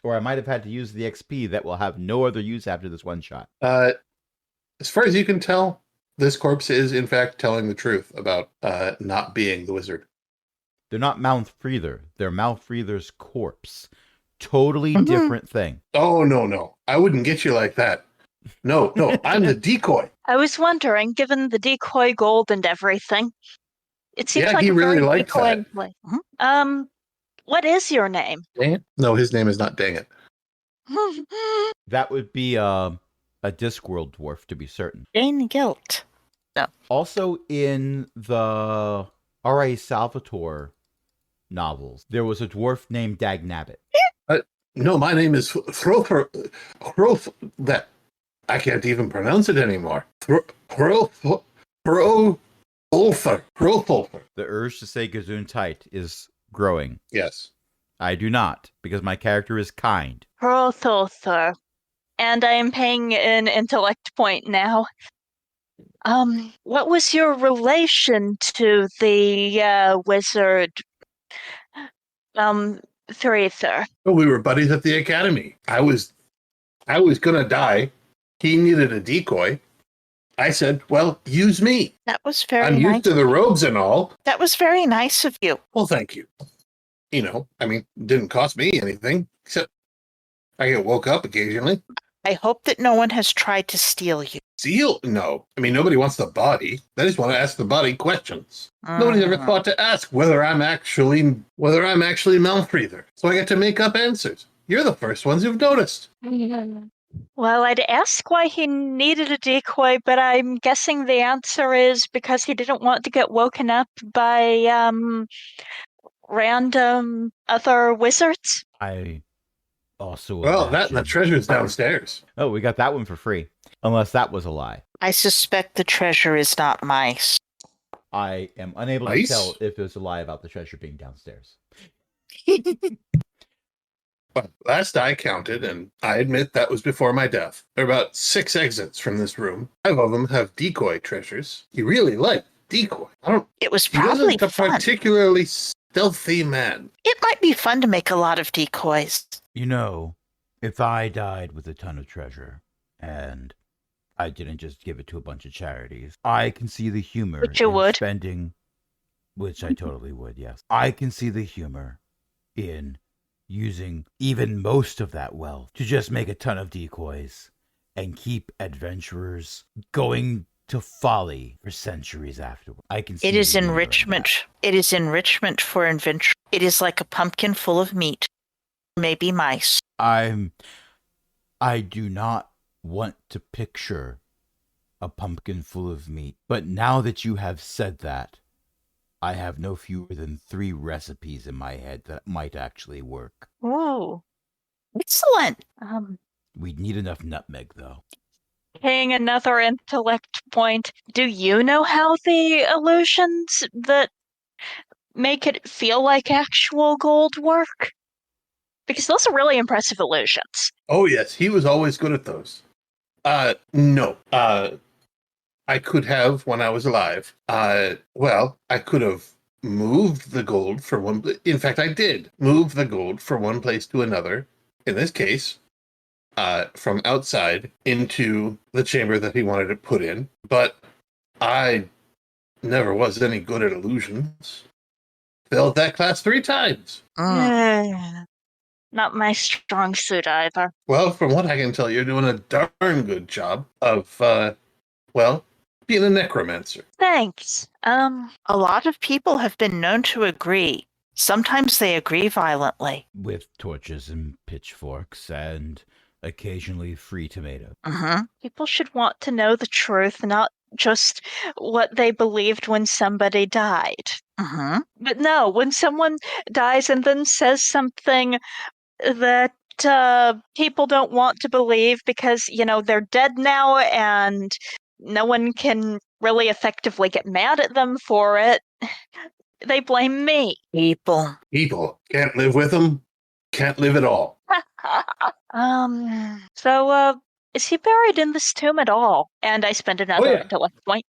Or I might have had to use the XP that will have no other use after this one shot. As far as you can tell, this corpse is in fact telling the truth about not being the wizard. They're not Málmfriðr. They're Málmfriðr's corpse. Totally different thing. Oh, no. I wouldn't get you like that. No, I'm the decoy. I was wondering, given the decoy gold and everything, it seems Yeah, like he a really very liked decoying that. play. What is your name? Dang it. No, his name is not Dang It. That would be a Discworld dwarf, to be certain. Gain guilt. Also, in the R.A. Salvatore novels, there was a dwarf named Dagnabbit. No, my name is Hrolfr. That I can't even pronounce it anymore. Hrolfr. The urge to say Gesundheit is growing. Yes. I do not, because my character is kind. Hrolthothr. And I am paying an intellect point now. What was your relation to the wizard Threather? Well, we were buddies at the academy. I was gonna die. He needed a decoy. I said, "Well, use me. That was very I'm nice. used to the robes and all." That was very nice of you. Well, thank you. It didn't cost me anything except I get woke up occasionally. I hope that no one has tried to steal you. Steal? No. Nobody wants the body. They just want to ask the body questions. Nobody's ever thought to ask whether I'm actually Málmfriðr. So I get to make up answers. You're the first ones who've noticed. Well, I'd ask why he needed a decoy, but I'm guessing the answer is because he didn't want to get woken up by random other wizards. I Also Well, that and the imagine- treasure's downstairs. Oh, we got that one for free. Unless that was a lie. I suspect the treasure is not mice. I am unable to Mice? tell if it was a lie about the treasure being downstairs. But last I counted, and I admit that was before my death, there are about 6 exits from this room. 5 of them have decoy treasures. He really liked decoy. It was He probably wasn't a fun. particularly stealthy man. It might be fun to make a lot of decoys. You know, if I died with a ton of treasure and I didn't just give it to a bunch of charities, I can see the humor Which you in would. spending, which I totally would, yes. I can see the humor in using even most of that wealth to just make a ton of decoys and keep adventurers going to folly for centuries afterward. I can see It is the humor in enrichment. that. It is enrichment for adventure. It is like a pumpkin full of meat. Maybe mice. I do not want to picture a pumpkin full of meat, but now that you have said that, I have no fewer than 3 recipes in my head that might actually work. Ooh. Excellent. We'd need enough nutmeg, though. Paying another intellect point. Do you know how the illusions that make it feel like actual gold work? Because those are really impressive illusions. Oh, yes, he was always good at those. No. I could have when I was alive. Well, I could have moved the gold from one. In fact, I did move the gold from one place to another. In this case, from outside into the chamber that he wanted it put in. But I never was any good at illusions. Failed that class 3 times. Not my strong suit either. Well, from what I can tell, you're doing a darn good job of, well, being a necromancer. Thanks. A lot of people have been known to agree. Sometimes they agree violently. With torches and pitchforks and occasionally free tomatoes. People should want to know the truth, not just what they believed when somebody died. But no, when someone dies and then says something that people don't want to believe because, they're dead now and no one can really effectively get mad at them for it, they blame me. People. People can't live with them, can't live at all. So, is he buried in this tomb at all? And I spend another yeah. intellect point.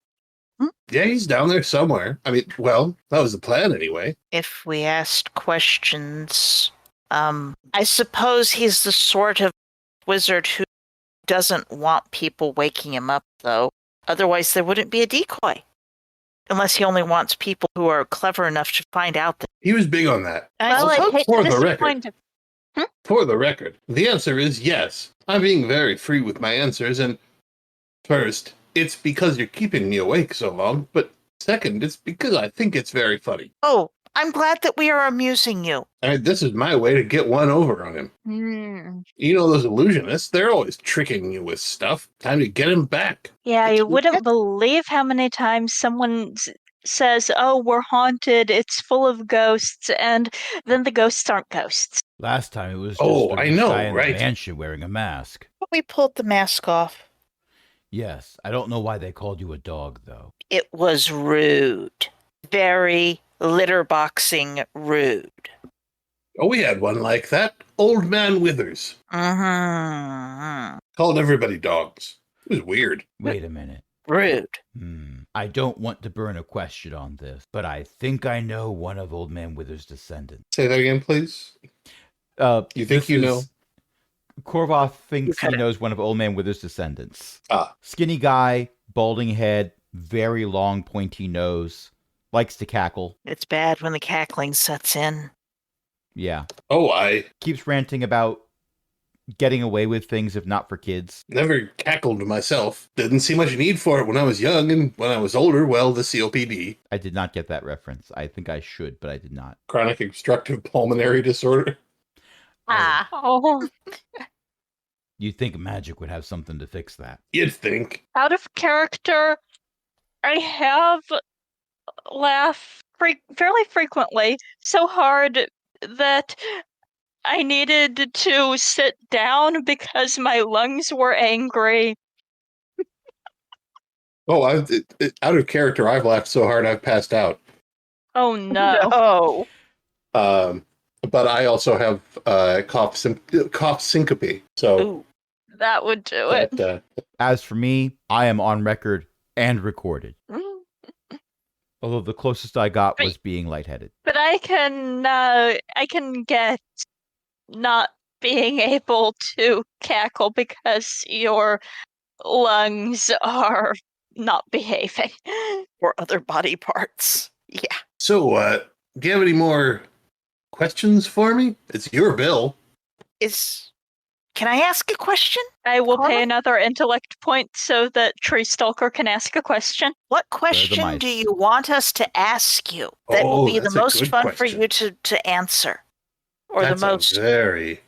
Yeah, he's down there somewhere. I mean, well, that was the plan anyway. If we asked questions, I suppose he's the sort of wizard who doesn't want people waking him up, though. Otherwise, there wouldn't be a decoy. Unless he only wants people who are clever enough to find out that. He was big on that. Well, I hate for to the record. disappoint him. For the record, the answer is yes. I'm being very free with my answers, and first, it's because you're keeping me awake so long, but second, it's because I think it's very funny. Oh, I'm glad that we are amusing you. I mean, this is my way to get one over on him. You know those illusionists, they're always tricking you with stuff. Time to get him back. Yeah, you wouldn't believe how many times someone says, "Oh, we're haunted, it's full of ghosts," and then the ghosts aren't ghosts. Last time it was just Oh, a I know, guy in right? the mansion wearing a mask. But we pulled the mask off. Yes, I don't know why they called you a dog, though. It was rude. Very litterboxing rude. Oh, we had one like that. Old Man Withers. Called everybody dogs. It was weird. Wait a minute. Rude. I don't want to burn a question on this, but I think I know one of Old Man Wither's descendants. Say that again, please. You think you know? Korvoth thinks he knows one of Old Man Wither's descendants. Ah. Skinny guy, balding head, very long pointy nose, likes to cackle. It's bad when the cackling sets in. Yeah. Oh, I Keeps ranting about getting away with things if not for kids. never cackled myself. Didn't see much need for it when I was young, and when I was older, well, the COPD. I did not get that reference. I think I should, but I did not. Chronic obstructive pulmonary disorder. Oh. You'd think magic would have something to fix that. You'd think. Out of character, I have laughed fairly frequently, so hard that I needed to sit down because my lungs were angry. Oh, out of character, I've laughed so hard I've passed out. Oh no. Oh. But I also have cough syncope. So Ooh. That would do it. that, As for me, I am on record and recorded. Mm. Although the closest I got was being lightheaded. But I can get not being able to cackle because your lungs are not behaving. Or other body parts. Yeah. so, do you have any more questions for me? It's your bill. Can I ask a question? I will pay Carmen? another intellect point so that Tree Stalker can ask a question. What question mice. do you want us to ask you that will be the That's a most good fun question. for you to answer? Or That's the most a very,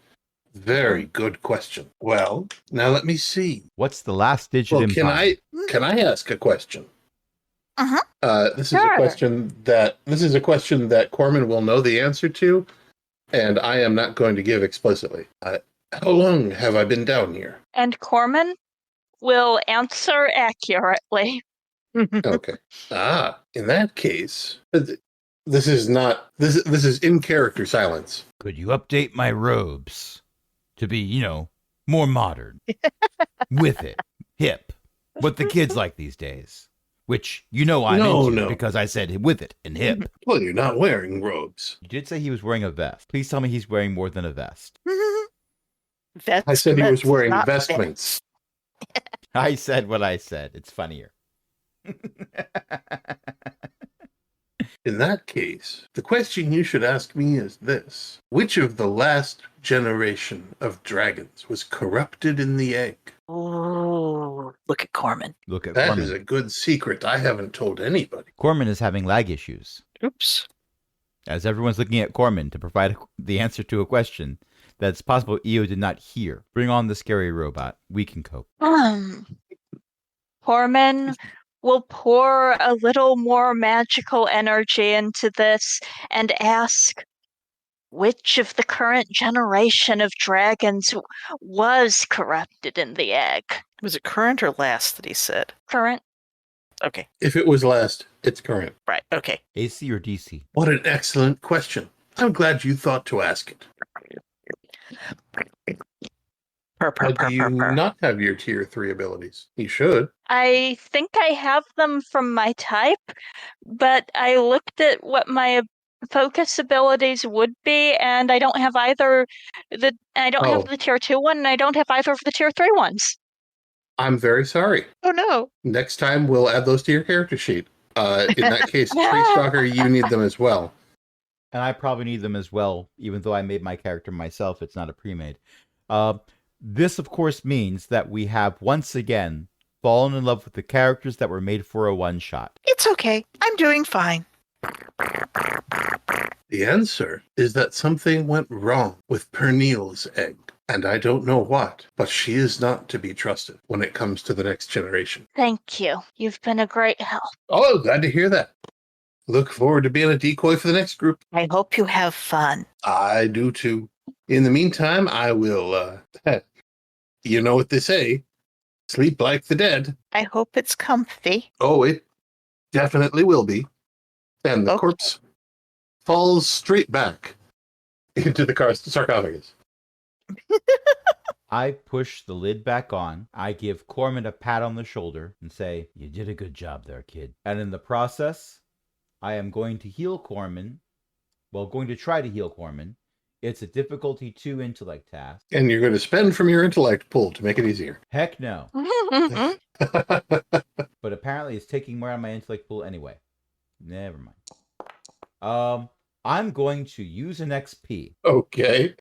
very good question. Well, now let me see. What's the last digit Well, in pi? can I ask a question? Uh-huh. This Sure. is a question that Corman will know the answer to, and I am not going to give explicitly. How long have I been down here? And Corman will answer accurately. Okay. In that case, this is this is in character silence. Could you update my robes to be, more modern? With it. Hip. What the kids like these days. Which, I'm No, into no. because I said with it and hip. Well, you're not wearing robes. You did say he was wearing a vest. Please tell me he's wearing more than a vest. I said he was Vestments, wearing not vestments. I said what I said. It's funnier. In that case, the question you should ask me is this. Which of the last generation of dragons was corrupted in the egg? Ooh, look at Corman. Look at That Corman. is a good secret I haven't told anybody. Corman is having lag issues. Oops. As everyone's looking at Corman to provide the answer to a question that's possible Io did not hear. Bring on the scary robot. We can cope. Corman will pour a little more magical energy into this and ask which of the current generation of dragons was corrupted in the egg. Was it current or last that he said? Current. Okay. If it was last, it's current. Right. Okay. AC or DC? What an excellent question. I'm glad you thought to ask it. Do you not have your tier 3 abilities? You should. I think I have them from my type, but I looked at what my focus abilities would be, and I don't have either have the tier 2 one, and I don't have either of the tier 3 ones. I'm very sorry. Oh no. Next time we'll add those to your character sheet. In that case, Tree Stalker, you need them as well. And I probably need them as well, even though I made my character myself. It's not a pre-made. This, of course, means that we have once again fallen in love with the characters that were made for a one-shot. It's okay. I'm doing fine. The answer is that something went wrong with Pernille's egg. And I don't know what, but she is not to be trusted when it comes to the next generation. Thank you. You've been a great help. Oh, glad to hear that. Look forward to being a decoy for the next group. I hope you have fun. I do too. In the meantime, I will, you know what they say, sleep like the dead. I hope it's comfy. Oh, it definitely will be. And the Okay. corpse falls straight back into the sarcophagus. I push the lid back on. I give Corman a pat on the shoulder and say, "You did a good job there, kid." And in the process, I am going to heal Corman. Well, going to try to heal Corman. It's a difficulty 2 intellect task. And you're going to spend from your intellect pool to make it easier. Heck no. But apparently it's taking more out of my intellect pool anyway. Never mind. I'm going to use an XP. Okay.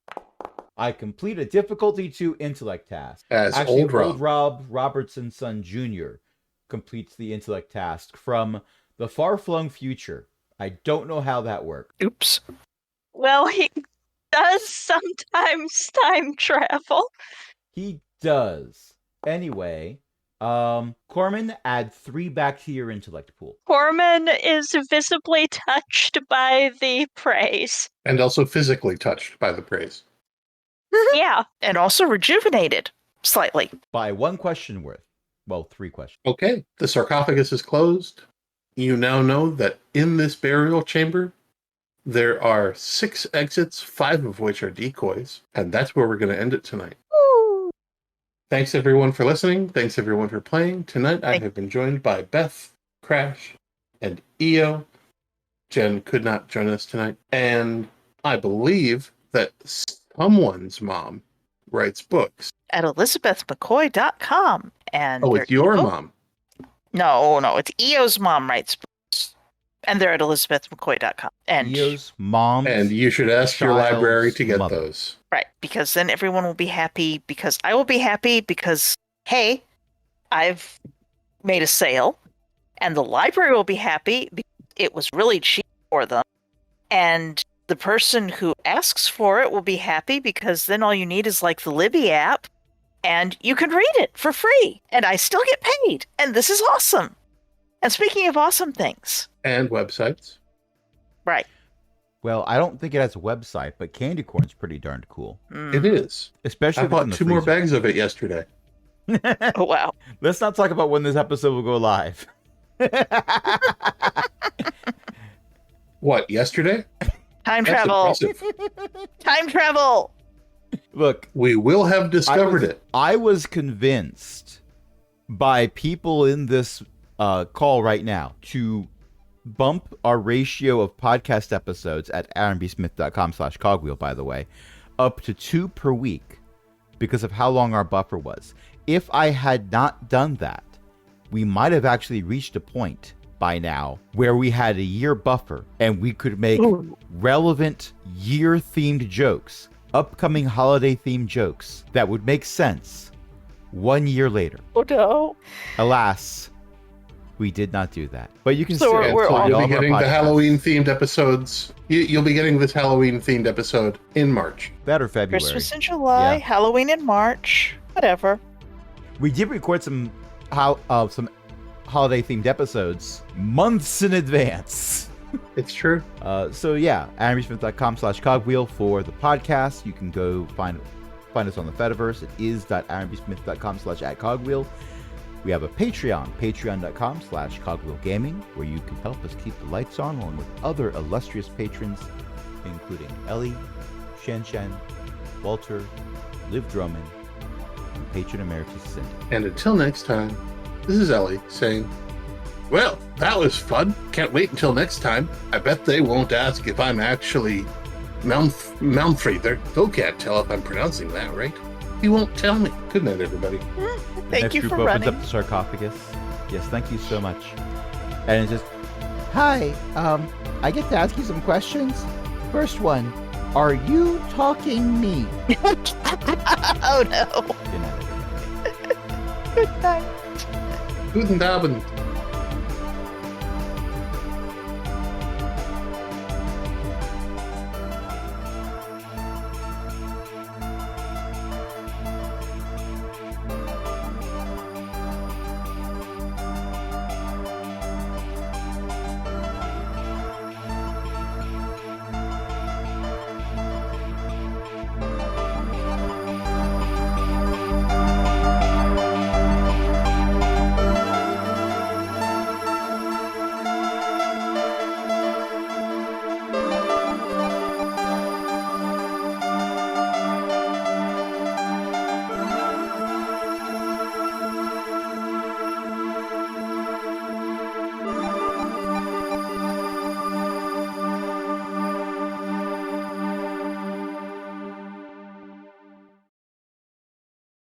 I complete a difficulty 2 intellect task. As Actually, old Rob. Old Rob Robertson's son Jr. completes the intellect task from the far-flung future. I don't know how that worked. Oops. Well, he does sometimes time travel. He does. Anyway, Corman, add 3 back to your intellect pool. Corman is visibly touched by the praise. And also physically touched by the praise. Yeah. And also rejuvenated slightly. By one question worth. Well, 3 questions. Okay, the sarcophagus is closed. You now know that in this burial chamber, there are 6 exits, 5 of which are decoys, and that's where we're going to end it tonight. Ooh. Thanks everyone for listening. Thanks everyone for playing. Tonight I have been joined by Beth, Crash, and EO. Jen could not join us tonight. And I believe that someone's mom writes books. At ElizabethMcCoy.com. And Oh, it's your mom. No, it's EO's mom writes books. And they're at ElizabethMcCoy.com. And Eo's mom. And you should ask your child's library to get mother. those. right, because then everyone will be happy, because I will be happy because, hey, I've made a sale, and the library will be happy because it was really cheap for them. And the person who asks for it will be happy because then all you need is like the Libby app and you can read it for free and I still get paid. And this is awesome. And speaking of awesome things. And websites. Right. Well, I don't think it has a website, but candy corn's pretty darn cool. It is. Especially I if it's in bought the 2 more freezer. bags of it yesterday. Oh, wow. Let's not talk about when this episode will go live. What, yesterday? Time That's travel. impressive. Time travel. Look, We will have discovered it. I was convinced by people in this call right now to bump our ratio of podcast episodes at aaronbsmith.com/cogwheel, by the way, up to 2 per week because of how long our buffer was. If I had not done that, we might have actually reached a point by now where we had a year buffer and we could make relevant year-themed jokes, upcoming holiday-themed jokes that would make sense 1 year later. Oh, no. Alas, we did not do that. But you can So still we're So on you'll all be of our getting the podcasts. Halloween-themed episodes. You'll be getting this Halloween-themed episode in March. That or February. Christmas in July, Yeah. Halloween in March, whatever. We did record some holiday-themed episodes months in advance. It's true. So yeah, aaronbsmith.com/cogwheel for the podcast. You can go find us on the Fediverse. It is aaronbsmith.com/@cogwheel. We have a Patreon, patreon.com/cogwheelgaming, where you can help us keep the lights on along with other illustrious patrons, including Ellie, Shen Shen, Walter, Liv Drummond, and Patron Emeritus Cindy. And until next time, this is Ellie saying, well, that was fun. Can't wait until next time. I bet they won't ask if I'm actually Málmfriðr. Phil can't tell if I'm pronouncing that right. He won't tell me. Good night, everybody. Thank Next you group for opens running. up the sarcophagus. Yes, thank you so much. And it's just, hi, I get to ask you some questions. First one, are you talking me? Oh, no. Good night, everybody. Good night. Guten Abend.